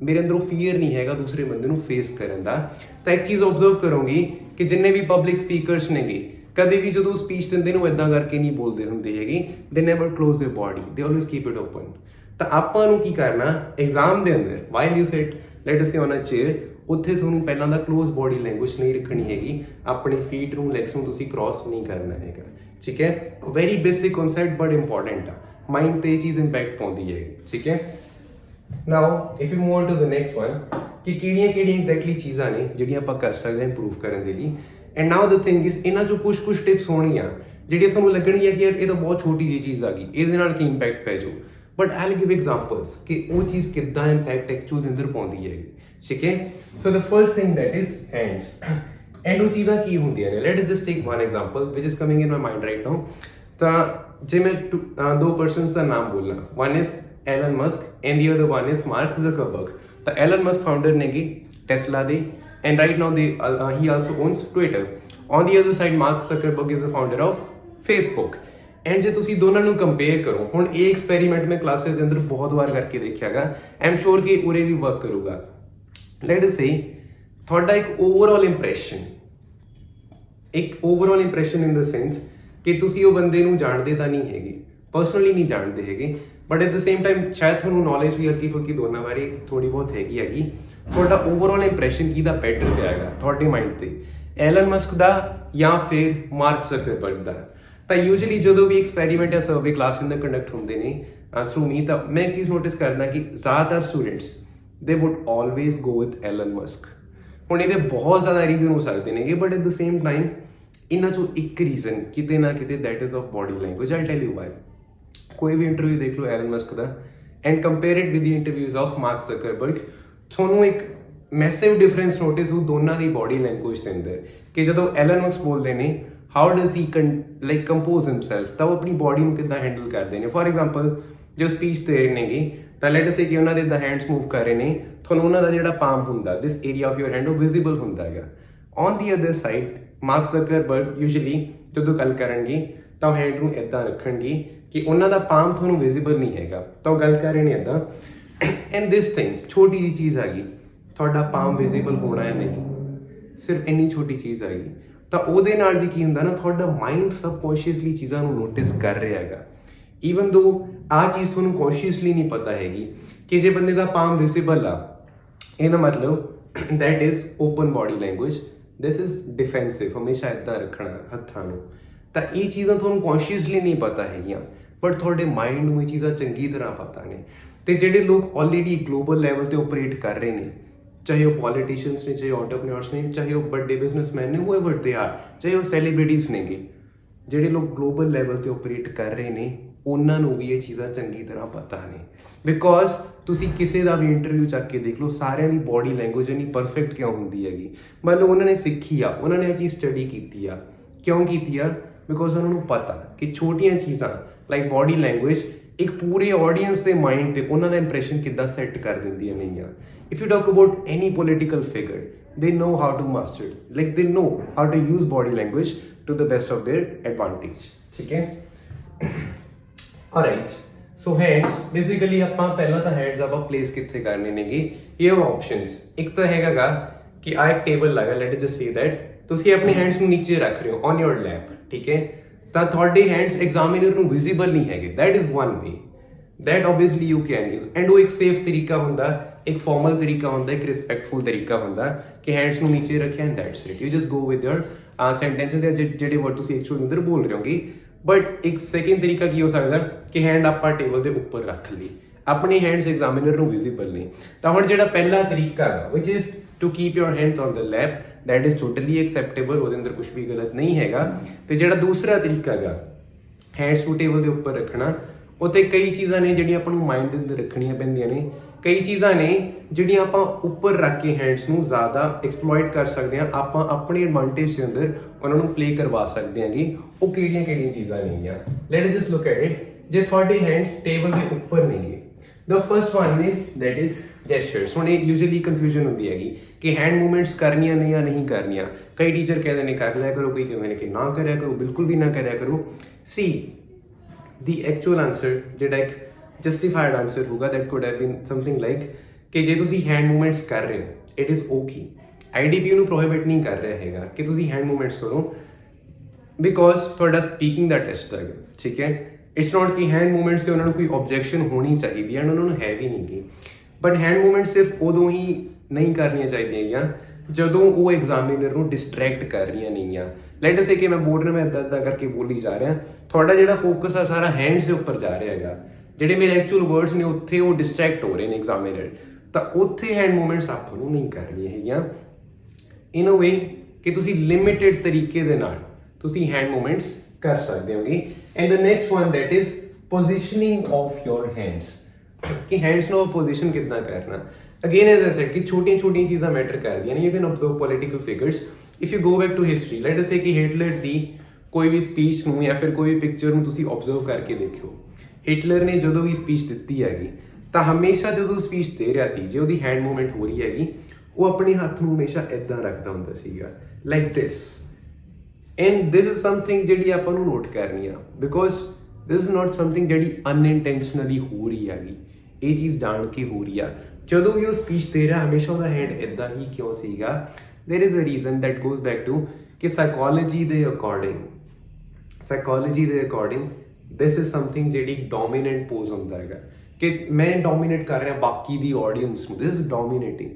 ਮੇਰੇ ਅੰਦਰੋਂ ਫੀਅਰ ਨਹੀਂ ਹੈਗਾ ਦੂਸਰੇ ਬੰਦੇ ਨੂੰ ਫੇਸ ਕਰਨ ਦਾ। ਤਾਂ ਇੱਕ ਚੀਜ਼ ਆਬਜ਼ਰਵ ਕਰੋਗੇ ਕਿ ਜਿੰਨੇ ਵੀ ਪਬਲਿਕ ਸਪੀਕਰਸ ਨੇਗੇ, ਕਦੇ ਵੀ ਜਦੋਂ ਸਪੀਚ ਦਿੰਦੇ ਨੇ ਉਹ ਇੱਦਾਂ ਕਰਕੇ ਨਹੀਂ ਬੋਲਦੇ ਹੁੰਦੇ ਹੈਗੇ, they never close their body, they always keep it open. ਤਾਂ ਆਪਾਂ ਨੂੰ ਕੀ ਕਰਨਾ, ਐਗਜ਼ਾਮ ਦੇ ਅੰਦਰ while you sit let us say on a chair, ਉੱਥੇ ਤੁਹਾਨੂੰ ਪਹਿਲਾਂ ਦਾ ਕਲੋਜ਼ ਬੋਡੀ ਲੈਂਗੁਏਜ ਨਹੀਂ ਰੱਖਣੀ ਹੈਗੀ, ਆਪਣੇ ਫੀਟ ਨੂੰ, ਲੈਗਸ ਨੂੰ ਤੁਸੀਂ ਕ੍ਰੋਸ ਨਹੀਂ ਕਰਨਾ ਹੈਗਾ, ਠੀਕ ਹੈ। Very basic concept but important ਆ, ਮਾਈਂਡ ਤੇ ਇਹ ਚੀਜ਼ ਇੰਪੈਕਟ ਪਾਉਂਦੀ ਹੈ, ਠੀਕ ਹੈ। Now if you move on to the next one ਕਿ ਕਿਹੜੀਆਂ ਐਗਜ਼ੈਕਟਲੀ ਚੀਜ਼ਾਂ ਨੇ ਜਿਹੜੀਆਂ ਆਪਾਂ ਕਰ ਸਕਦੇ ਹਾਂ ਇੰਪਰੂਵ ਕਰਨ ਦੇ ਲਈ। And now the thing is ਇਹਨਾਂ ਚੋਂ ਕੁਝ ਟਿਪਸ ਹੋਣਗੀਆਂ ਜਿਹੜੀਆਂ ਤੁਹਾਨੂੰ ਲੱਗਣਗੀਆਂ ਕਿ ਯਾਰ ਇਹ ਤਾਂ ਬਹੁਤ ਛੋਟੀ ਜਿਹੀ ਚੀਜ਼ ਆ ਗਈ, ਇਹਦੇ ਨਾਲ ਕੀ ਇੰਪੈਕਟ ਪੈ ਜਾਊ। But I will give examples ਕਿ ਉਹ ਚੀਜ਼ ਕਿੱਦਾਂ ਇੰਪੈਕਟ ਐਕਚੁਅਲ ਦੇ ਅੰਦਰ ਪਾਉਂਦੀ ਹੈ, ਠੀਕ ਹੈ। So the first thing that is hands. And ਉਹ ਚੀਜ਼ਾਂ ਕੀ ਹੁੰਦੀਆਂ ਨੇ, let us just take one example which is coming in my mind right now. ਤਾਂ ਜੇ ਮੈਂ ਦੋ ਪਰਸਨਸ ਦਾ ਨਾਮ ਬੋਲਣਾ, one is Elon Musk and the other one is Mark Zuckerberg. ਤਾਂ ਐਲਨ ਮਸਕ ਫਾਊਂਡਰ ਨੇਗੇ ਟੈਸਲਾ ਦੇ, and right now he also owns Twitter. On the other side, Mark Zuckerberg is the founder of Facebook. And ਜੇ ਤੁਸੀਂ ਦੋਨਾਂ ਨੂੰ compare ਕਰੋ, ਹੁਣ ਇਹ ਐਕਸਪੈਰੀਮੈਂਟ ਮੈਂ ਕਲਾਸਿਸ ਦੇ ਅੰਦਰ ਬਹੁਤ ਵਾਰ ਕਰਕੇ ਦੇਖਿਆਗਾ, ਆਈ ਐਮ ਸ਼ੋਰ ਕਿ ਉਰੇ ਵੀ ਵਰਕ ਕਰੂਗਾ। ਲੈਟ ਅਸ ਸੇ ਤੁਹਾਡਾ ਇੱਕ ਓਵਰਆਲ ਇੰਪ੍ਰੈਸ਼ਨ ਇਨ ਦ ਸੈਂਸ ਕਿ ਤੁਸੀਂ ਉਹ ਬੰਦੇ ਨੂੰ ਜਾਣਦੇ ਤਾਂ ਨਹੀਂ ਹੈਗੇ, ਪਰਸਨਲੀ ਨਹੀਂ ਜਾਣਦੇ ਹੈਗੇ, but at the same time ਸ਼ਾਇਦ ਤੁਹਾਨੂੰ ਨੌਲੇਜ ਵੀ ਹਲਕੀ ਫੁਲਕੀ ਦੋਨਾਂ ਬਾਰੇ ਥੋੜੀ ਬਹੁਤ ਹੈਗੀ। ਤੁਹਾਡਾ ਓਵਰਆਲ ਇੰਪ੍ਰੈਸ਼ਨ ਕਿਹਦਾ ਬੈਟਰ ਪਿਆ ਹੈਗਾ ਤੁਹਾਡੇ ਮਾਈਂਡ ਤੇ, ਐਲਨ ਮਸਕ ਦਾ ਜਾਂ ਫਿਰ ਮਾਰਕ ਜ਼ਕਰਬਰਗ ਦਾ। ਤਾਂ ਯੂਜੂਅਲੀ ਜਦੋਂ ਵੀ ਐਕਸਪੈਰੀਮੈਂਟ ਜਾਂ ਸਰਵੇ ਕਲਾਸ ਅੰਦਰ ਕੰਡਕਟ ਹੁੰਦੇ ਨੇ ਥਰੂ ਮੀ, ਤਾਂ ਮੈਂ ਇੱਕ ਚੀਜ਼ ਨੋਟਿਸ ਕਰਦਾ ਕਿ ਜ਼ਿਆਦਾਤਰ students they would always go with Elon Musk. ਹੁਣ ਇਹਦੇ ਬਹੁਤ ਜ਼ਿਆਦਾ ਰੀਜ਼ਨ ਹੋ ਸਕਦੇ ਨੇਗੇ, but at the same time ਇਹਨਾਂ ਚੋਂ ਇੱਕ ਰੀਜ਼ਨ ਕਿਤੇ ਨਾ ਕਿਤੇ that is of body language. I tell you why. ਕੋਈ ਵੀ ਇੰਟਰਵਿਊ ਦੇਖ ਲਓ ਐਲਨ ਮਸਕ ਦਾ and compare it with the interviews of Mark Zuckerberg, ਤੁਹਾਨੂੰ ਇੱਕ ਮੈਸਿਵ ਡਿਫਰੈਂਸ ਨੋਟਿਸ ਹੋ ਦੋਨਾਂ ਦੀ ਬੋਡੀ ਲੈਂਗੁਏਜ ਦੇ ਅੰਦਰ ਕਿ ਜਦੋਂ ਐਲਨ ਮਸਕ ਬੋਲਦੇ ਨੇ how does he like compose himself, ਤਾਂ ਉਹ ਆਪਣੀ ਬੋਡੀ ਨੂੰ ਕਿੱਦਾਂ ਹੈਂਡਲ ਕਰਦੇ ਨੇ। ਫੋਰ ਐਗਜ਼ਾਮਪਲ ਜੋ ਸਪੀਚ ਦੇ ਰਹੇ ਨੇਗੇ, ਤਾਂ ਲੈਟ ਅਸ ਸੇ ਕਿ ਉਹਨਾਂ ਦੇ ਦ ਹੈਂਡਸ ਮੂਵ ਕਰ ਰਹੇ ਨੇ, ਤੁਹਾਨੂੰ ਉਹਨਾਂ ਦਾ ਜਿਹੜਾ ਪਾਮ ਹੁੰਦਾ, ਦਿਸ ਏਰੀਆ ਆਫ ਯੂਰ ਹੈਂਡ, ਉਹ ਵਿਜ਼ੀਬਲ ਹੁੰਦਾ ਹੈਗਾ। On the other side mark Zuckerberg usually ਜਦੋਂ ਗੱਲ ਕਰਨਗੇ ਤਾਂ ਉਹ ਹੈਂਡ ਨੂੰ ਇੱਦਾਂ ਰੱਖਣਗੇ ਕਿ ਉਹਨਾਂ ਦਾ ਪਾਮ ਤੁਹਾਨੂੰ ਵਿਜ਼ੀਬਲ ਨਹੀਂ ਹੈਗਾ, ਤਾਂ ਉਹ ਗੱਲ ਕਰ ਰਹੇ ਨੇ ਇੱਦਾਂ। ਐਂਡ ਦਿਸ ਥਿੰਗ, ਛੋਟੀ ਜਿਹੀ ਚੀਜ਼ ਆ ਗਈ, ਤੁਹਾਡਾ ਪਾਮ ਵਿਜ਼ੀਬਲ ਹੋਣਾ ਹੈ ਨਹੀਂ, ਸਿਰਫ ਇੰਨੀ ਛੋਟੀ ਚੀਜ਼ ਆਏਗੀ, ਤਾਂ ਉਹਦੇ ਨਾਲ ਵੀ ਕੀ ਹੁੰਦਾ ਨਾ, ਤੁਹਾਡਾ ਮਾਈਂਡ ਸਬਕੌਂਸ਼ੀਅਸਲੀ ਚੀਜ਼ਾਂ ਨੂੰ ਨੋਟਿਸ ਕਰ ਰਿਹਾ ਹੈਗਾ। ਈਵਨ ਦੋ ਆਹ ਚੀਜ਼ ਤੁਹਾਨੂੰ ਕੌਂਸ਼ੀਅਸਲੀ ਨਹੀਂ ਪਤਾ ਹੈਗੀ ਕਿ ਜੇ ਬੰਦੇ ਦਾ ਪਾਮ ਵਿਜ਼ੀਬਲ ਆ, ਇਹਦਾ ਮਤਲਬ that is open body language, this is defensive, ਹਮੇਸ਼ਾ ਇੱਦਾਂ ਰੱਖਣਾ ਹੱਥਾਂ ਨੂੰ। ਤਾਂ ਇਹ ਚੀਜ਼ਾਂ ਤੁਹਾਨੂੰ ਕੌਂਸ਼ੀਅਸਲੀ ਨਹੀਂ ਪਤਾ ਹੈਗੀਆਂ, ਬਟ ਤੁਹਾਡੇ ਮਾਈਂਡ ਨੂੰ ਇਹ ਚੀਜ਼ਾਂ ਚੰਗੀ ਤਰ੍ਹਾਂ ਪਤਾ ਨੇ। ਤੇ ਜਿਹੜੇ ਲੋਕ ਆਲਰੇਡੀ ਗਲੋਬਲ ਲੈਵਲ ਤੇ ਆਪਰੇਟ ਕਰ ਰਹੇ ਨੇ, ਚਾਹੇ ਉਹ ਪੋਲੀਟੀਸ਼ੀਅਨਸ ਨੇ, ਚਾਹੇ ਐਂਟਰਪ੍ਰੀਨਿਓਰਸ ਨੇ, ਚਾਹੇ ਉਹ ਵੱਡੇ ਬਿਜ਼ਨਸਮੈਨ ਨੇ, ਹੂਐਵਰ ਦੇ ਆਰ, ਚਾਹੇ ਉਹ ਸੈਲੀਬ੍ਰਿਟੀਜ਼ ਨੇਗੇ, ਜਿਹੜੇ ਲੋਕ ਗਲੋਬਲ ਲੈਵਲ ਤੇ ਆਪਰੇਟ ਕਰ ਰਹੇ ਨੇ, ਉਹਨਾਂ ਨੂੰ ਵੀ ਇਹ ਚੀਜ਼ਾਂ ਚੰਗੀ ਤਰ੍ਹਾਂ ਪਤਾ ਨੇ। ਬਿਕੋਜ਼ ਤੁਸੀਂ ਕਿਸੇ ਦਾ ਵੀ ਇੰਟਰਵਿਊ ਚੱਕ ਕੇ ਦੇਖ ਲਓ, ਸਾਰਿਆਂ ਦੀ ਬੋਡੀ ਲੈਂਗੁਏਜ ਇੰਨੀ ਪਰਫੈਕਟ ਕਿਉਂ ਹੁੰਦੀ ਹੈਗੀ? ਮੰਨ ਲਓ ਉਹਨਾਂ ਨੇ ਸਿੱਖੀ ਆ, ਉਹਨਾਂ ਨੇ ਇਹ ਚੀਜ਼ ਸਟੱਡੀ ਕੀਤੀ ਆ, ਕਿਉਂ ਕੀਤੀ ਆ? ਬਿਕੋਜ਼ ਉਹਨਾਂ ਨੂੰ ਪਤਾ ਕਿ ਛੋਟੀਆਂ ਚੀਜ਼ਾਂ ਲਾਈਕ ਬੋਡੀ ਲੈਂਗੁਏਜ ਇੱਕ ਪੂਰੇ ਆਡੀਅנס ਦੇ ਮਾਈਂਡ ਤੇ ਉਹਨਾਂ ਦਾ ਇੰਪ੍ਰੈਸ਼ਨ ਕਿੱਦਾਂ ਸੈੱਟ ਕਰ ਦਿੰਦੀਆਂ ਨੇਗੀਆਂ। If you talk about any political figure, they know how to master it, like they know how to use body language to the best of their advantage, ठीक है? alright, so hands basically ਆਪਾਂ ਪਹਿਲਾਂ ਤਾਂ hands ਆਪਾਂ place ਕਿੱਥੇ ਕਰਨੇ ਨੇਗੇ? ਇਹ ਆਪਸ਼ਨਸ, ਇੱਕ ਤਾਂ ਹੈਗਾਗਾ ਕਿ ਆ ਇੱਕ ਟੇਬਲ ਲਗਾ, ਲੈਟ ਜਸਟ ਸੇ ਦੈਟ ਤੁਸੀਂ ਆਪਣੇ ਹੈਂਡਸ ਨੂੰ ਨੀਚੇ ਰੱਖ ਰਹੇ ਹੋ ਔਨ ਯੋਰ ਲੈਪ, ਠੀਕ ਹੈ? ਤਾਂ ਤੁਹਾਡੇ ਹੈਂਡਸ ਐਗਜ਼ਾਮੀਨਰ ਨੂੰ ਵਿਜ਼ੀਬਲ ਨਹੀਂ ਹੈਗੇ, that is one way that obviously you can use, and ਉਹ ਇੱਕ ਸੇਫ ਤਰੀਕਾ ਹੁੰਦਾ, ਇੱਕ ਫਾਰਮਲ ਤਰੀਕਾ ਹੁੰਦਾ, ਇੱਕ ਰਿਸਪੈਕਟਫੁਲ ਤਰੀਕਾ ਹੁੰਦਾ ਕਿ ਹੈਂਡਸ ਨੂੰ ਨੀਚੇ ਰੱਖਿਆ and that's it, you just go with your sentences ਜਾਂ ਜਿਹੜੇ ਵਰਡ ਤੁਸੀਂ ਐਕਚੁਅਲੀ ਅੰਦਰ ਬੋਲ ਰਹੇ ਹੋਗੇ। ਬਟ ਇੱਕ ਸੈਕਿੰਡ ਤਰੀਕਾ ਕੀ ਹੋ ਸਕਦਾ ਕਿ ਹੈਂਡ ਆਪਾਂ ਟੇਬਲ ਦੇ ਉੱਪਰ ਰੱਖ ਲਈ, ਆਪਣੇ ਹੈਂਡਸ ਐਗਜ਼ਾਮੀਨਰ ਨੂੰ ਵਿਜ਼ੀਬਲ ਨਹੀਂ। ਤਾਂ ਹੁਣ ਜਿਹੜਾ ਪਹਿਲਾ ਤਰੀਕਾ ਹੈ which is to keep your hands on the lap, that is totally acceptable, ਉਹਦੇ ਅੰਦਰ ਕੁਝ ਵੀ ਗਲਤ ਨਹੀਂ ਹੈਗਾ। ਤੇ ਜਿਹੜਾ ਦੂਸਰਾ ਤਰੀਕਾ ਹੈਗਾ ਹੈਂਡਸ ਨੂੰ ਟੇਬਲ ਦੇ ਉੱਪਰ ਰੱਖਣਾ, ਉੱਤੇ ਕਈ ਚੀਜ਼ਾਂ ਨੇ ਜਿਹੜੀਆਂ ਆਪਾਂ ਨੂੰ ਮਾਈਂਡ ਦੇ ਅੰਦਰ ਰੱਖਣੀਆਂ ਪੈਂਦੀਆਂ ਨੇ, ਕਈ ਚੀਜ਼ਾਂ ਨੇ ਜਿਹੜੀਆਂ ਆਪਾਂ ਉੱਪਰ ਰੱਖ ਕੇ ਹੈਂਡਸ ਨੂੰ ਜ਼ਿਆਦਾ ਐਕਸਪਲੋਇਟ ਕਰ ਸਕਦੇ ਹਾਂ, ਆਪਾਂ ਆਪਣੇ ਐਡਵਾਂਟੇਜ ਦੇ ਅੰਦਰ ਉਹਨਾਂ ਨੂੰ ਪਲੇ ਕਰਵਾ ਸਕਦੇ ਹਾਂਗੇ। ਉਹ ਕਿਹੜੀਆਂ ਚੀਜ਼ਾਂ ਨੇਗੀਆਂ? Let us just look at it. ਜੇ ਤੁਹਾਡੇ ਹੈਂਡਸ ਟੇਬਲ ਦੇ ਉੱਪਰ ਨੇਗੇ, the first one is that is gestures. ਹੁਣ ਇਹ ਯੂਜੂਅਲੀ ਕਨਫਿਊਜ਼ਨ ਹੁੰਦੀ ਹੈਗੀ ਕਿ ਹੈਂਡ ਮੂਵਮੈਂਟਸ ਕਰਨੀਆਂ ਨੇ ਜਾਂ ਨਹੀਂ ਕਰਨੀਆਂ। ਕਈ ਟੀਚਰ ਕਹਿੰਦੇ ਨੇ ਕਰ ਲਿਆ ਕਰੋ, ਕਈ ਕਹਿੰਦੇ ਨੇ ਕਿ ਨਾ ਕਰਿਆ ਕਰੋ, ਬਿਲਕੁਲ ਵੀ ਨਾ ਕਰਿਆ ਕਰੋ। ਸੀ the actual answer ਜਿਹੜਾ ਇੱਕ justified answer ਹੋਊਗਾ that could have been something like ਕਿ ਜੇ ਤੁਸੀਂ hand movements ਕਰ ਰਹੇ ਹੋ, it is okay, IDP ਨੂੰ prohibit ਨਹੀਂ ਕਰ ਰਿਹਾ ਹੈਗਾ ਕਿ ਤੁਸੀਂ hand movements ਕਰੋ, because ਤੁਹਾਡਾ speaking ਦਾ ਟੈਸਟ ਹੈਗਾ, ਠੀਕ ਹੈ? it's not ਕਿ hand movements ਤੇ ਉਹਨਾਂ ਨੂੰ ਕੋਈ objection ਹੋਣੀ ਚਾਹੀਦੀ ਹੈ, ਉਹਨਾਂ ਨੂੰ ਹੈ ਵੀ ਨਹੀਂ ਗੀ, but hand movements ਸਿਰਫ ਉਦੋਂ ਹੀ ਨਹੀਂ ਕਰਨੀਆਂ ਚਾਹੀਦੀਆਂ ਜਦੋਂ ਉਹ ਐਗਜ਼ਾਮੀਨਰ ਨੂੰ ਡਿਸਟਰੈਕਟ ਕਰ ਰਹੀਆਂ ਨੇਗੀਆਂ। ਲੈਟ ਅਸ ਸੇ ਕਿ ਮੈਂ ਬੋਲ ਰਿਹਾ, ਮੈਂ ਇੱਦਾਂ ਕਰਕੇ ਬੋਲੀ ਜਾ ਰਿਹਾ, ਤੁਹਾਡਾ ਜਿਹੜਾ ਫੋਕਸ ਆ ਸਾਰਾ ਹੈਂਡਸ ਦੇ ਉੱਪਰ ਜਾ ਰਿਹਾ ਹੈਗਾ, ਜਿਹੜੇ ਮੇਰੇ ਐਕਚੁਅਲ ਵਰਡਸ ਨੇ ਉੱਥੇ ਉਹ ਡਿਸਟਰੈਕਟ ਹੋ ਰਹੇ ਨੇ ਐਗਜ਼ਾਮੀਨਰ, ਤਾਂ ਉੱਥੇ ਹੈਂਡ ਮੂਵਮੈਂਟਸ ਆਪਾਂ ਨੂੰ ਨਹੀਂ ਕਰਨੀਆਂ ਹੈਗੀਆਂ। ਇਨ ਅ ਵੇ ਕਿ ਤੁਸੀਂ ਲਿਮਿਟਿਡ ਤਰੀਕੇ ਦੇ ਨਾਲ ਤੁਸੀਂ ਹੈਂਡ ਮੂਵਮੈਂਟਸ ਕਰ ਸਕਦੇ ਹੋਗੇ। And the next one that is positioning of your hands, ਕਿ ਹੈਂਡਸ ਨੂੰ ਪੋਜੀਸ਼ਨ ਕਿੱਦਾਂ ਕਰਨਾ। Again, as I said, कि छोटी चीज़ां मैटर करदियां ने। You can observe political figures. If you go back to history, let us say कि हिटलर दी कोई भी स्पीच ਨੂੰ ਜਾਂ ਫਿਰ ਕੋਈ ਵੀ ਪਿਕਚਰ ਨੂੰ ਤੁਸੀਂ observe ਕਰਕੇ ਦੇਖਿਓ, ਹਿਟਲਰ ਨੇ ਜਦੋਂ ਵੀ ਸਪੀਚ ਦਿੱਤੀ ਹੈਗੀ ਤਾਂ ਹਮੇਸ਼ਾ ਜਦੋਂ ਸਪੀਚ ਦੇ ਰਿਹਾ ਸੀ, ਜੇ ਉਹਦੀ ਹੈਂਡ ਮੂਵਮੈਂਟ ਹੋ ਰਹੀ ਹੈਗੀ, ਉਹ ਆਪਣੇ ਹੱਥ ਨੂੰ ਹਮੇਸ਼ਾ ਇਦਾਂ ਰੱਖਦਾ ਹੁੰਦਾ ਸੀਗਾ, like this. And this is something ਜਿਹੜੀ ਆਪਾਂ ਨੂੰ ਨੋਟ ਕਰਨੀ ਆ, because this is not something ਜਿਹੜੀ ਅਨਇੰਟੈਂਸ਼ਨਲੀ ਹੋ ਰਹੀ ਹੈਗੀ, ਇਹ ਚੀਜ਼ ਜਾਣ ਕੇ ਹੋ ਰਹੀ ਆ। ਜਦੋਂ ਵੀ ਉਹ ਸਪੀਚ ਦੇ ਰਿਹਾ ਹਮੇਸ਼ਾ ਉਹਦਾ ਹੈਂਡ ਇਦਾਂ ਹੀ ਕਿਉਂ ਸੀਗਾ? There is a reason that goes back to ਕਿ ਸਾਈਕੋਲੋਜੀ ਦੇ ਅਕੋਰਡਿੰਗ ਦਿਸ ਇਜ਼ ਸਮਥਿੰਗ ਜਿਹੜੀ ਡੋਮੀਨੈਂਟ ਪੋਜ਼ ਹੁੰਦਾ ਹੈਗਾ, ਕਿ ਮੈਂ ਡੋਮੀਨੇਟ ਕਰ ਰਿਹਾ ਬਾਕੀ ਦੀ ਆਡੀਅנס ਨੂੰ, this is dominating.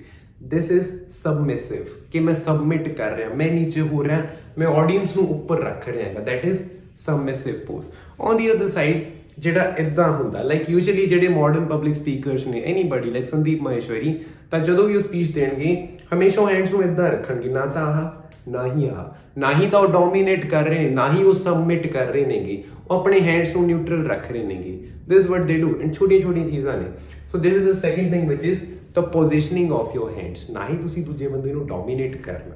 This is submissive, ਕਿ ਮੈਂ ਸਬਮਿਟ ਕਰ ਰਿਹਾ, ਮੈਂ ਨੀਚੇ ਹੋ ਰਿਹਾ, ਮੈਂ ਆਡੀਅנס ਨੂੰ ਉੱਪਰ ਰੱਖ ਰਿਹਾ ਹੈਗਾ, that is submissive pose. On the other side ਜਿਹੜਾ ਇਦਾਂ ਹੁੰਦਾ, ਲਾਈਕ ਯੂਜੂਅਲੀ ਜਿਹੜੇ ਮਾਡਰਨ ਪਬਲਿਕ ਸਪੀਕਰਸ ਨੇ, ਐਨੀਬਡੀ ਲਾਈਕ ਸੰਦੀਪ ਮਹੇਸ਼ਵਰੀ, ਤਾਂ ਜਦੋਂ ਵੀ ਉਹ ਸਪੀਚ ਦੇਣਗੇ ਹਮੇਸ਼ਾ ਉਹ ਹੈਂਡਸ ਨੂੰ ਇਦਾਂ ਰੱਖਣਗੇ, ਨਾ ਤਾਂ ਆਹ ਨਾ ਹੀ ਆਹ, ਨਾ ਹੀ ਤਾਂ ਉਹ ਡੋਮੀਨੇਟ ਕਰ ਰਹੇ ਨੇ, ਨਾ ਹੀ ਉਹ ਸਬਮਿਟ ਕਰ ਰਹੇ ਨੇਗੇ, ਉਹ ਆਪਣੇ ਹੈਂਡਸ ਨੂੰ ਨਿਊਟਰਲ ਰੱਖ ਰਹੇ ਨੇਗੇ। ਦਿਸ ਵਾਟ ਦੇ ਡੂ, ਐਂਡ ਛੋਟੀਆਂ ਚੀਜ਼ਾਂ ਨੇ। So this is the second thing which is the positioning of your hands. ਨਾ ਹੀ ਤੁਸੀਂ ਦੂਜੇ ਬੰਦੇ ਨੂੰ ਡੋਮੀਨੇਟ ਕਰਨਾ,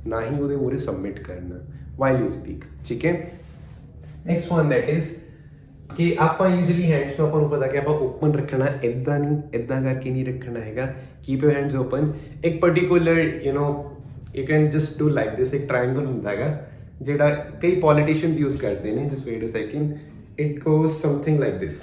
ਨਾ ਹੀ ਉਹਦੇ ਮੂਹਰੇ ਸਬਮਿਟ ਕਰਨਾ ਵਾਈਲ ਯੂ ਸਪੀਕ, ਠੀਕ ਹੈ? ਨੈਕਸਟ ਵਨ ਦੈਟ ਇਜ਼ ਕਿ ਆਪਾਂ ਯੂਜੂਅਲੀ ਹੈਂਡਸ ਨੂੰ ਆਪਾਂ ਨੂੰ ਪਤਾ ਕਿ ਆਪਾਂ ਓਪਨ ਰੱਖਣਾ, ਇਦਾਂ ਨਹੀਂ, ਇਦਾਂ ਕਰਕੇ ਨਹੀਂ ਰੱਖਣਾ ਹੈਗਾ। Keep your hands open. ਇੱਕ particular you can just do like this, ਇੱਕ ਟ੍ਰਾਇੰਗਲ ਹੁੰਦਾ ਹੈਗਾ ਜਿਹੜਾ ਕਈ ਪੋਲੀਟੀਸ਼ੀਅਨਸ ਯੂਜ਼ ਕਰਦੇ ਨੇ। Just wait a second, it goes something like this,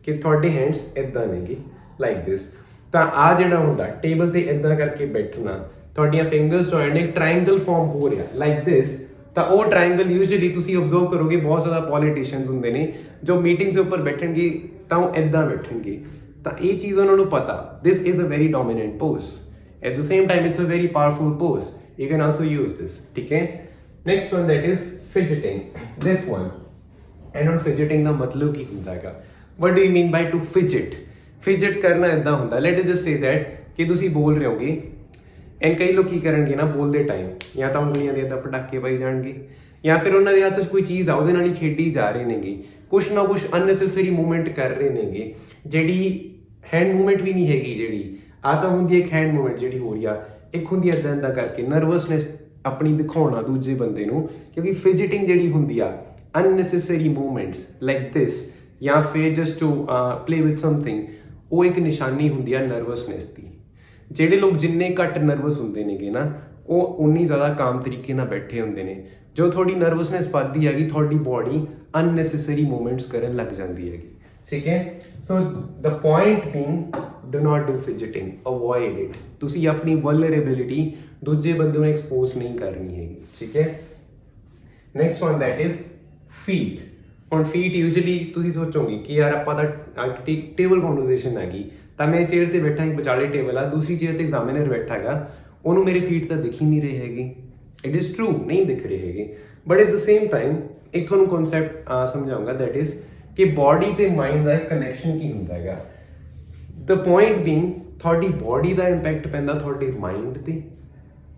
ਕਿ ਤੁਹਾਡੇ ਹੈਂਡਸ ਇਦਾਂ ਨੇਗੇ ਲਾਈਕ ਦਿਸ। ਤਾਂ ਆ ਜਿਹੜਾ ਹੁੰਦਾ ਟੇਬਲ ਤੇ ਇਦਾਂ ਕਰਕੇ ਬੈਠਣਾ, ਤੁਹਾਡੀਆਂ ਫਿੰਗਰਸ ਜੁਆਇੰਟ ਇੱਕ ਟ੍ਰਾਇੰਗਲ ਫਾਰਮ ਹੋ ਰਿਹਾ ਲਾਈਕ ਦਿਸ। ਤਾਂ ਉਹ ਟ੍ਰਾਇੰਗਲ ਯੂਜੂਅਲੀ ਤੁਸੀਂ ਅਬਜ਼ਰਵ ਕਰੋਗੇ ਬਹੁਤ ਜ਼ਿਆਦਾ ਪੋਲੀਟੀਸ਼ੀਅਨਸ ਹੁੰਦੇ ਨੇ ਜੋ ਮੀਟਿੰਗਸ ਦੇ ਉੱਪਰ ਬੈਠਣਗੇ ਤਾਂ ਉਹ ਇਦਾਂ ਬੈਠਣਗੇ, ਤਾਂ ਇਹ ਚੀਜ਼ ਉਹਨਾਂ ਨੂੰ ਪਤਾ, this is a very dominant pose, at the same time it's a very powerful pose, you can also use this, ਠੀਕ ਹੈ? Next one that is fidgeting, this one. And ਹੁਣ ਫਿਜਿਟਿੰਗ ਦਾ ਮਤਲਬ ਕੀ ਹੁੰਦਾ ਹੈਗਾ? What do you mean by to fidget? Fidget ਕਰਨਾ ਇਦਾਂ ਹੁੰਦਾ, let us just say that ਕਿ ਤੁਸੀਂ ਬੋਲ ਰਹੇ ਹੋਗੇ ਐਂਡ ਕਈ ਲੋਕ ਕੀ ਕਰਨਗੇ ਨਾ ਬੋਲਦੇ ਟਾਈਮ ਜਾਂ ਤਾਂ ਉਂਗਲੀਆਂ ਦੇ ਇੱਦਾਂ ਪਟਾਕੇ ਪਾਈ ਜਾਣਗੇ ਜਾਂ ਫਿਰ ਉਹਨਾਂ ਦੇ ਹੱਥ 'ਚ ਕੋਈ ਚੀਜ਼ ਆ ਉਹਦੇ ਨਾਲ ਹੀ ਖੇਡੀ ਜਾ ਰਹੇ ਨੇਗੇ, ਕੁਛ ਨਾ ਕੁਛ ਅਨਨੈਸੈਸਰੀ ਮੂਵਮੈਂਟ ਕਰ ਰਹੇ ਨੇਗੇ, ਜਿਹੜੀ ਹੈਂਡ ਮੂਵਮੈਂਟ ਵੀ ਨਹੀਂ ਹੈਗੀ। ਜਿਹੜੀ ਆ ਤਾਂ ਹੁੰਦੀ ਇੱਕ ਹੈਂਡ ਮੂਵਮੈਂਟ ਜਿਹੜੀ ਹੋ ਰਹੀ ਆ, ਇੱਕ ਹੁੰਦੀ ਇੱਦਾਂ ਇੱਦਾਂ ਕਰਕੇ ਨਰਵਸਨੈਸ ਆਪਣੀ ਦਿਖਾਉਣਾ ਦੂਜੇ ਬੰਦੇ ਨੂੰ, ਕਿਉਂਕਿ ਫਿਜਿਟਿੰਗ ਜਿਹੜੀ ਹੁੰਦੀ ਆ unnecessary movements like this ਜਾਂ ਫਿਰ just to play with something, ਉਹ ਇੱਕ ਨਿਸ਼ਾਨੀ ਹੁੰਦੀ ਆ ਨਰਵਸਨੈਸ ਦੀ। ਜਿਹੜੇ ਲੋਕ ਜਿੰਨੇ ਘੱਟ ਨਰਵਸ ਹੁੰਦੇ ਨੇਗੇ ਨਾ, ਉਹ ਉਨੀ ਜ਼ਿਆਦਾ ਕਾਮ ਤਰੀਕੇ ਨਾਲ ਬੈਠੇ ਹੁੰਦੇ ਨੇ। ਜੋ ਤੁਹਾਡੀ ਨਰਵਸਨੈਸ ਵੱਧਦੀ ਹੈਗੀ, ਤੁਹਾਡੀ ਬੋਡੀ unnecessary movements ਕਰਨ ਲੱਗ ਜਾਂਦੀ ਹੈਗੀ, ਠੀਕ ਹੈ। ਸੋ the point being, do not do fidgeting, avoid it। ਤੁਸੀਂ ਆਪਣੀ vulnerability ਦੂਜੇ ਬੰਦੇ ਨੂੰ ਐਕਸਪੋਜ਼ ਨਹੀਂ ਕਰਨੀ ਹੈਗੀ, ਠੀਕ ਹੈ। Next one that is feet. ਹੁਣ ਫੀਟ ਯੂਜੂਅਲੀ ਤੁਸੀਂ ਸੋਚੋਗੇ ਕਿ ਯਾਰ ਆਪਾਂ ਤਾਂ ਟੇਬਲ ਕਨਵਰਸੇਸ਼ਨ ਹੈਗੀ, ਤਾਂ ਮੈਂ ਚੇਅਰ ਤੇ ਬੈਠਾ ਇੱਕ ਵਿਚਾਲੇ ਟੇਬਲ ਆ, ਦੂਸਰੀ ਚੇਅਰ ਤੇ ਐਗਜ਼ਾਮੀਨਰ ਬੈਠਾ ਹੈਗਾ, ਉਹਨੂੰ ਮੇਰੇ ਫੀਟ ਤਾਂ ਦਿਖ ਹੀ ਨਹੀਂ ਰਹੇ ਹੈਗੇ। ਇਟ ਇਜ਼ ਟਰੂ, ਨਹੀਂ ਦਿਖ ਰਹੇ ਹੈਗੇ। But at the same time ਇੱਕ ਤੁਹਾਨੂੰ ਕਨਸੈਪਟ ਸਮਝਾਉਂਗਾ, ਦੈਟ ਇਜ਼ ਕਿ ਬੋਡੀ ਤੇ ਮਾਈਂਡ ਦਾ ਇੱਕ ਕਨੈਕਸ਼ਨ ਕੀ ਹੁੰਦਾ ਹੈਗਾ। ਦ ਪੁਆਇੰਟ ਬੀਇੰਗ, ਤੁਹਾਡੀ ਬੋਡੀ ਦਾ ਇੰਪੈਕਟ ਪੈਂਦਾ ਤੁਹਾਡੇ ਮਾਈਂਡ ਤੇ,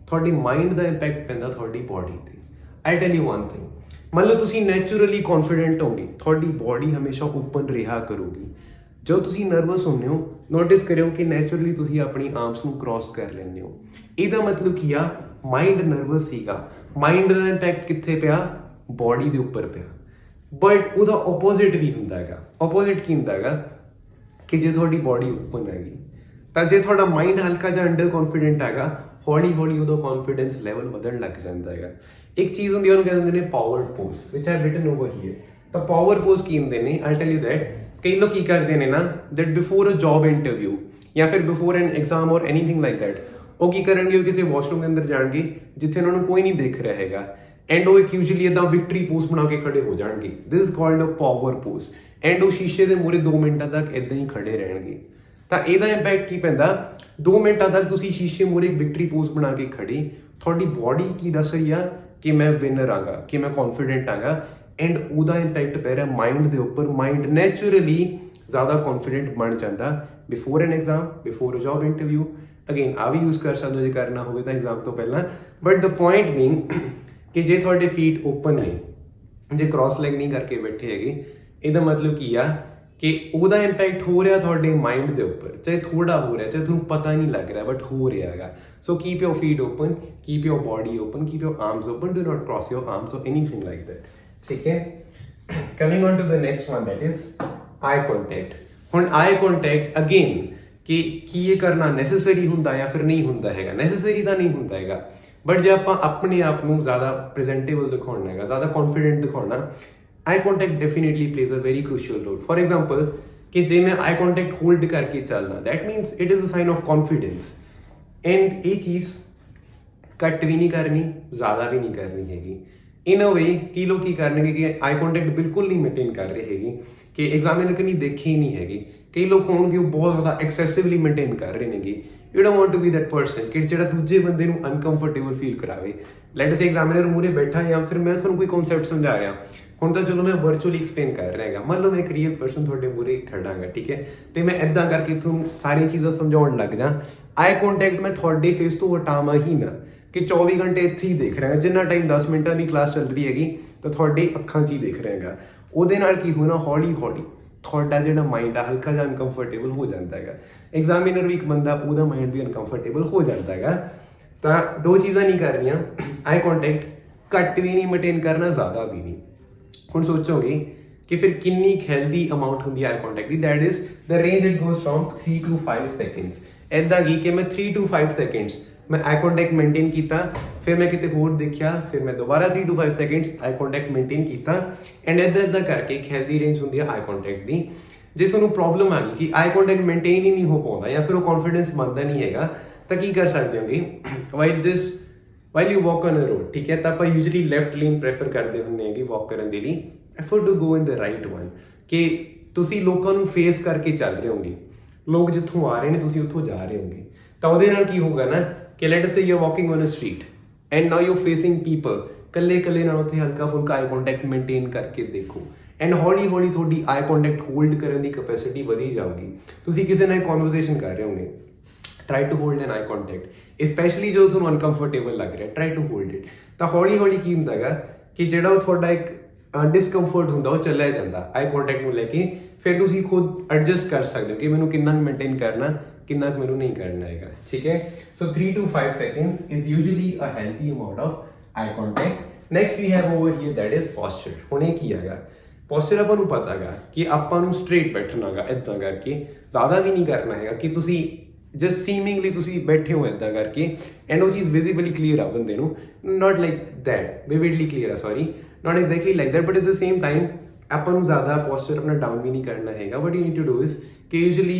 ਤੁਹਾਡੇ ਮਾਈਂਡ ਦਾ ਇੰਪੈਕਟ ਪੈਂਦਾ ਤੁਹਾਡੀ ਬੋਡੀ ਤੇ। ਆਈ ਟੈਲ ਯੂ ਵਨ ਥਿੰਗ, ਮੰਨ ਲਓ ਤੁਸੀਂ ਨੈਚੁਰਲੀ ਕੌਨਫੀਡੈਂਟ ਹੋਗੇ, ਤੁਹਾਡੀ ਬੋਡੀ ਹਮੇਸ਼ਾ ਓਪਨ ਰਿਹਾ ਕਰੂਗੀ। ਜਦੋਂ ਤੁਸੀਂ ਨਰਵਸ ਹੁੰਦੇ ਹੋ, ਨੋਟਿਸ ਕਰਿਓ ਕਿ ਨੈਚੁਰਲੀ ਤੁਸੀਂ ਆਪਣੀ ਆਰਮਸ ਨੂੰ ਕ੍ਰਾਸ ਕਰ ਲੈਂਦੇ ਹੋ। ਇਹਦਾ ਮਤਲਬ ਕੀ ਆ, ਮਾਈਂਡ ਨਰਵਸ ਸੀਗਾ, ਮਾਈਂਡ ਦਾ ਇੰਪੈਕਟ ਕਿੱਥੇ ਪਿਆ, ਬੋਡੀ ਦੇ ਉੱਪਰ ਪਿਆ। ਬਟ ਉਹਦਾ ਆਪੋਜ਼ਿਟ ਵੀ ਹੁੰਦਾ ਹੈਗਾ। ਆਪੋਜ਼ਿਟ ਕੀ ਹੁੰਦਾ ਹੈਗਾ ਕਿ ਜੇ ਤੁਹਾਡੀ ਬੋਡੀ ਓਪਨ ਹੈਗੀ, ਤਾਂ ਜੇ ਤੁਹਾਡਾ ਮਾਈਂਡ ਹਲਕਾ ਜਿਹਾ ਅੰਡਰ ਕੌਨਫੀਡੈਂਟ ਹੈਗਾ, ਹੌਲੀ ਹੌਲੀ ਉਹਦਾ ਕੌਨਫੀਡੈਂਸ ਲੈਵਲ ਵਧਣ ਲੱਗ ਜਾਂਦਾ ਹੈਗਾ। ਇੱਕ ਚੀਜ਼ ਹੁੰਦੀ ਹੈ, ਉਹਨੂੰ ਕਹਿੰਦੇ ਨੇ power pose, which I written over here. ਤਾਂ ਪਾਵਰ ਪੋਜ਼ ਕੀ ਹੁੰਦੇ ਨੇ, ਆਈ ਟੈਲ ਯੂ ਦੈਟ, ਕਈ ਲੋਕ ਕੀ ਕਰਦੇ ਨੇ ਨਾ, that before a job interview ਜਾਂ ਫਿਰ before an exam or anything like that, ਉਹ ਕੀ ਕਰਨਗੇ, ਉਹ ਕਿਸੇ ਵਾਸ਼ਰੂਮ ਦੇ ਅੰਦਰ ਜਾਣਗੇ ਜਿੱਥੇ ਉਹਨਾਂ ਨੂੰ ਕੋਈ ਨਹੀਂ ਦੇਖ ਰਿਹਾ ਹੈਗਾ, ਐਂਡ ਉਹ ਇੱਕ ਯੂਜੂਅਲੀ ਇੱਦਾਂ ਵਿਕਟਰੀ ਪੋਜ਼ ਬਣਾ ਕੇ ਖੜੇ ਹੋ ਜਾਣਗੇ। This is called a power pose. And ਉਹ ਸ਼ੀਸ਼ੇ ਦੇ ਮੂਹਰੇ 2 ਮਿੰਟਾਂ ਤੱਕ ਇੱਦਾਂ ਹੀ ਖੜੇ ਰਹਿਣਗੇ। ਤਾਂ ਇਹਦਾ ਇੰਪੈਕਟ ਕੀ ਪੈਂਦਾ, 2 ਮਿੰਟਾਂ ਤੱਕ ਤੁਸੀਂ ਸ਼ੀਸ਼ੇ ਮੂਹਰੇ ਵਿਕਟਰੀ ਪੋਜ਼ ਬਣਾ ਕੇ ਖੜੇ, ਤੁਹਾਡੀ ਬੋਡੀ ਕੀ ਦੱਸ ਰਹੀ ਆ ਕਿ ਮੈਂ ਵਿਨਰ ਆਂਗਾ, ਕਿ ਮੈਂ ਕੌਨਫੀਡੈਂਟ ਆਂਗਾ, ਐਂਡ ਉਹਦਾ ਇੰਪੈਕਟ ਪੈ ਰਿਹਾ ਮਾਈਂਡ ਦੇ ਉੱਪਰ। ਮਾਈਂਡ ਨੈਚੁਰਲੀ ਜ਼ਿਆਦਾ ਕੌਨਫੀਡੈਂਟ ਬਣ ਜਾਂਦਾ before an exam, before a job interview. Again ਆ ਵੀ ਯੂਜ਼ ਕਰ ਸਕਦੇ ਜੇ ਕਰਨਾ ਹੋਵੇ ਤਾਂ ਐਗਜ਼ਾਮ ਤੋਂ ਪਹਿਲਾਂ। ਬਟ ਦ ਪੁਆਇੰਟ ਬੀਇੰਗ ਕਿ ਜੇ ਤੁਹਾਡੇ ਫੀਟ ਓਪਨ ਨੇ, ਜੇ ਕ੍ਰਾਸ ਲੈਗ ਨਹੀਂ ਕਰਕੇ ਬੈਠੇ ਹੈਗੇ, ਇਹਦਾ ਮਤਲਬ ਕੀ ਆ ਕਿ ਉਹਦਾ ਇੰਪੈਕਟ ਹੋ ਰਿਹਾ ਤੁਹਾਡੇ ਮਾਈਂਡ ਦੇ ਉੱਪਰ, ਚਾਹੇ ਥੋੜਾ ਹੋ ਰਿਹਾ, ਚਾਹੇ ਤੁਹਾਨੂੰ ਪਤਾ ਨਹੀਂ ਲੱਗ ਰਿਹਾ, ਬਟ ਹੋ ਰਿਹਾ ਹੈਗਾ। So keep your feet open, keep your body open, keep your arms open, do not cross your arms or anything like that, ਠੀਕ ਹੈ। Coming on to the next one, that is eye contact. ਹੁਣ eye contact again, ਕਿ ਕੀ ਇਹ ਕਰਨਾ necessary ਹੁੰਦਾ ਜਾਂ ਫਿਰ ਨਹੀਂ ਹੁੰਦਾ ਹੈਗਾ। ਨੈਸੈਸਰੀ ਤਾਂ ਨਹੀਂ ਹੁੰਦਾ ਹੈਗਾ, ਬਟ ਜੇ ਆਪਾਂ ਆਪਣੇ ਆਪ ਨੂੰ ਜ਼ਿਆਦਾ ਪ੍ਰੈਜ਼ੈਂਟੇਬਲ ਦਿਖਾਉਣਾ ਹੈਗਾ, ਜ਼ਿਆਦਾ ਕੌਨਫੀਡੈਂਟ ਦਿਖਾਉਣਾ, eye contact definitely plays a very crucial role. For example ਕਿ ਜੇ ਮੈਂ ਆਈ ਕੰਟੈਕਟ ਹੋਲਡ ਕਰਕੇ ਚੱਲਣਾ, that means it is a sign of confidence. And ਇਹ ਚੀਜ਼ ਘੱਟ ਵੀ ਨਹੀਂ ਕਰਨੀ, ਜ਼ਿਆਦਾ ਵੀ ਨਹੀਂ ਕਰਨੀ ਹੈਗੀ। ਇਨ ਅ ਵੇ ਕੀ ਲੋਕ ਕੀ ਕਰਨਗੇ ਕਿ ਆਈ ਕੰਟੈਕਟ ਬਿਲਕੁਲ ਨਹੀਂ ਮੇਨਟੇਨ ਕਰ ਰਹੇ ਹੈਗੇ, ਕਿ ਐਗਜ਼ਾਮੀਨਰ ਕਨੀ ਦੇਖੀ ਨਹੀਂ ਹੈਗੀ। ਕਈ ਲੋਕ ਹੋਣਗੇ ਉਹ ਬਹੁਤ ਜ਼ਿਆਦਾ ਐਕਸੈਸਿਵਲੀ ਮੇਨਟੇਨ ਕਰ ਰਹੇ ਨੇਗੇ। You don't want to be that person ਕਿ ਜਿਹੜਾ ਦੂਜੇ ਬੰਦੇ ਨੂੰ ਅਨਕੰਫਰਟੇਬਲ ਫੀਲ ਕਰਾਵੇ। ਲੈਟ ਅਸ ਸੇ ਐਗਜ਼ਾਮੀਨਰ ਮੂਹਰੇ ਬੈਠਾ ਜਾਂ ਫਿਰ ਮੈਂ ਤੁਹਾਨੂੰ ਕੋਈ ਕਨਸੈਪਟ ਸਮਝਾ ਰਿਹਾ, ਹੁਣ ਤਾਂ ਚਲੋ ਮੈਂ ਵਰਚੁਅਲੀ ਐਕਸਪਲੇਨ ਕਰ ਰਿਹਾ ਹੈਗਾ। ਮੰਨ ਲਓ ਮੈਂ ਇੱਕ ਰੀਅਲ ਪਰਸਨ ਤੁਹਾਡੇ ਮੂਹਰੇ ਖੜਾਂਗਾ, ਠੀਕ ਹੈ, ਤੇ ਮੈਂ ਇੱਦਾਂ ਕਰਕੇ ਤੁਹਾਨੂੰ ਸਾਰੀਆਂ ਚੀਜ਼ਾਂ ਸਮਝਾਉਣ ਲੱਗ ਜਾਂ, ਆਈ ਕੰਟੈਕਟ ਮੈਂ ਤੁਹਾਡੇ ਫੇਸ ਤੋਂ ਹਟਾਵਾਂ ਹੀ ਨਾ, ਕਿ 24 ਘੰਟੇ ਇੱਥੇ ਹੀ ਦੇਖ ਰਿਹਾ, ਜਿੰਨਾ ਟਾਈਮ 10 ਮਿੰਟਾਂ ਦੀ ਕਲਾਸ ਚੱਲ ਰਹੀ ਹੈਗੀ ਤਾਂ ਤੁਹਾਡੇ ਅੱਖਾਂ 'ਚ ਹੀ ਦੇਖ ਰਿਹਾ ਹੈਗਾ। ਉਹਦੇ ਨਾਲ ਕੀ ਹੋਣਾ, ਹੌਲੀ ਹੌਲੀ ਤੁਹਾਡਾ ਜਿਹੜਾ ਮਾਈਂਡ ਆ ਹਲਕਾ ਜਿਹਾ ਅਨਕੰਫਰਟੇਬਲ ਹੋ ਜਾਂਦਾ ਹੈਗਾ। ਐਗਜ਼ਾਮੀਨਰ ਵੀ ਇੱਕ ਬੰਦਾ, ਉਹਦਾ ਮਾਈਂਡ ਵੀ ਅਨਕੰਫਰਟੇਬਲ ਹੋ ਜਾਂਦਾ ਹੈਗਾ। ਤਾਂ ਦੋ ਚੀਜ਼ਾਂ ਨਹੀਂ ਕਰਨੀਆਂ, ਆਈ ਕੰਟੈਕਟ ਘੱਟ ਵੀ ਨਹੀਂ ਮੇਨਟੇਨ ਕਰਨਾ, ਜ਼ਿਆਦਾ ਵੀ ਨਹੀਂ। ਹੁਣ ਸੋਚੋਗੇ ਕਿ ਫਿਰ ਕਿੰਨੀ ਹੈਲਦੀ ਅਮਾਊਂਟ ਹੁੰਦੀ ਹੈ ਆਈ contact the, that is the range it goes from 3 to 5 seconds. ਇੱਦਾਂ ਕੀ ਕਿ ਮੈਂ 3 to 5 ਸੈਕਿੰਡਸ ਮੈਂ ਆਈ ਕੰਟੈਕਟ ਮੇਨਟੇਨ ਕੀਤਾ, ਫਿਰ ਮੈਂ ਕਿਤੇ ਹੋਰ ਦੇਖਿਆ, ਫਿਰ ਮੈਂ ਦੁਬਾਰਾ 3 to 5 seconds I contact maintain ਕੀਤਾ। ਐਂਡ ਇੱਦਾਂ ਕਰਕੇ ਇੱਕ ਹੈਲਦੀ ਰੇਂਜ ਹੁੰਦੀ ਹੈ ਆਈ ਕੰਟੈਕਟ ਦੀ। ਜੇ ਤੁਹਾਨੂੰ ਪ੍ਰੋਬਲਮ ਆ ਗਈ ਕਿ ਆਈ ਕੰਟੈਕਟ ਮੇਨਟੇਨ ਹੀ ਨਹੀਂ ਹੋ ਪਾਉਂਦਾ ਜਾਂ ਫਿਰ ਉਹ ਕੌਨਫੀਡੈਂਸ ਬਣਦਾ ਨਹੀਂ ਹੈਗਾ, ਤਾਂ ਕੀ ਕਰ ਸਕਦੇ ਹੋਗੇ, while you walk on a road, ਠੀਕ ਹੈ, ਤਾਂ ਆਪਾਂ ਯੂਜੂਅਲੀ ਲੈਫਟ ਲੇਨ ਪ੍ਰੈਫਰ ਕਰਦੇ ਹੁੰਦੇ ਹੈਗੇ ਵਾਕ ਕਰਨ ਦੇ ਲਈ। Prefer to go in the right one, ਕਿ ਤੁਸੀਂ ਲੋਕਾਂ ਨੂੰ ਫੇਸ ਕਰਕੇ ਚੱਲ ਰਹੇ ਹੋਗੇ, ਲੋਕ ਜਿੱਥੋਂ ਆ ਰਹੇ ਨੇ ਤੁਸੀਂ ਉੱਥੋਂ ਜਾ ਰਹੇ ਹੋਗੇ। ਤਾਂ ਉਹਦੇ ਨਾਲ ਕੀ ਹੋਊਗਾ ਨਾ ਕਿ let us say you are walking on a street and now you facing people, ਕੱਲੇ ਨਾਲ ਉੱਥੇ ਹਲਕਾ ਫੁਲਕਾ ਆਈ ਕੰਟੈਕਟ ਮੇਨਟੇਨ ਕਰਕੇ ਦੇਖੋ। ਐਂਡ ਹੌਲੀ ਹੌਲੀ ਤੁਹਾਡੀ ਆਈ ਕੰਟੈਕਟ ਹੋਲਡ ਕਰਨ ਦੀ ਕੈਪੈਸਿਟੀ ਵਧੀ ਜਾਊਗੀ। ਤੁਸੀਂ ਕਿਸੇ ਨਾਲ ਕਨਵਰਸੇਸ਼ਨ ਕਰ ਰਹੇ ਹੋਗੇ, try to hold an eye contact, specially ਜੋ ਤੁਹਾਨੂੰ ਅਨਕੰਫਰਟੇਬਲ ਲੱਗ ਰਿਹਾ, ਟਰਾਈ ਟੂ ਹੋਲਡ ਇਟ। ਤਾਂ ਹੌਲੀ ਹੌਲੀ ਕੀ ਹੁੰਦਾ ਹੈਗਾ ਕਿ ਜਿਹੜਾ ਉਹ ਤੁਹਾਡਾ ਇੱਕ ਡਿਸਕੰਫਰਟ ਹੁੰਦਾ ਉਹ ਚੱਲਿਆ ਜਾਂਦਾ ਆਈ ਕੰਟੈਕਟ ਨੂੰ ਲੈ ਕੇ। ਫਿਰ ਤੁਸੀਂ ਖੁਦ ਐਡਜਸਟ ਕਰ ਸਕਦੇ ਹੋ ਕਿ ਮੈਨੂੰ ਕਿੰਨਾ ਮੇਨਟੇਨ ਕਰਨਾ, ਕਿੰਨਾ ਕੁ ਮੈਨੂੰ ਨਹੀਂ ਕਰਨਾ ਹੈਗਾ, ਠੀਕ ਹੈ। ਸੋ 3 to 5 seconds is usually a healthy amount of eye contact. Next we have over here that is posture. ਹੁਣ ਇਹ ਕੀ ਹੈਗਾ, ਪੋਸਚਰ ਆਪਾਂ ਨੂੰ ਪਤਾ ਹੈਗਾ ਕਿ ਆਪਾਂ ਨੂੰ ਸਟ੍ਰੇਟ ਬੈਠਣਾ ਹੈਗਾ, ਇਦਾਂ ਕਰਕੇ ਜ਼ਿਆਦਾ ਵੀ ਨਹੀਂ ਕਰਨਾ ਹੈਗਾ ਕਿ ਤੁਸੀਂ ਜਸਟ ਸੀਮਿੰਗਲੀ ਤੁਸੀਂ ਬੈਠੇ ਹੋ ਇਦਾਂ ਕਰਕੇ, ਐਂਡ ਉਹ ਚੀਜ਼ ਵਿਜ਼ੀਬਲੀ ਕਲੀਅਰ ਆ ਬੰਦੇ ਨੂੰ, ਨਾਟ ਲਾਈਕ ਦੈਟ ਵਿਵਿਡਲੀ ਕਲੀਅਰ ਆ, sorry not exactly like that, but at the same time ਆਪਾਂ ਨੂੰ ਜ਼ਿਆਦਾ ਪੋਸਚਰ ਆਪਣਾ ਡਾਊਨ ਵੀ ਨਹੀਂ ਕਰਨਾ ਹੈਗਾ। What you need to do is ਕਿ ਯੂਜੂਲੀ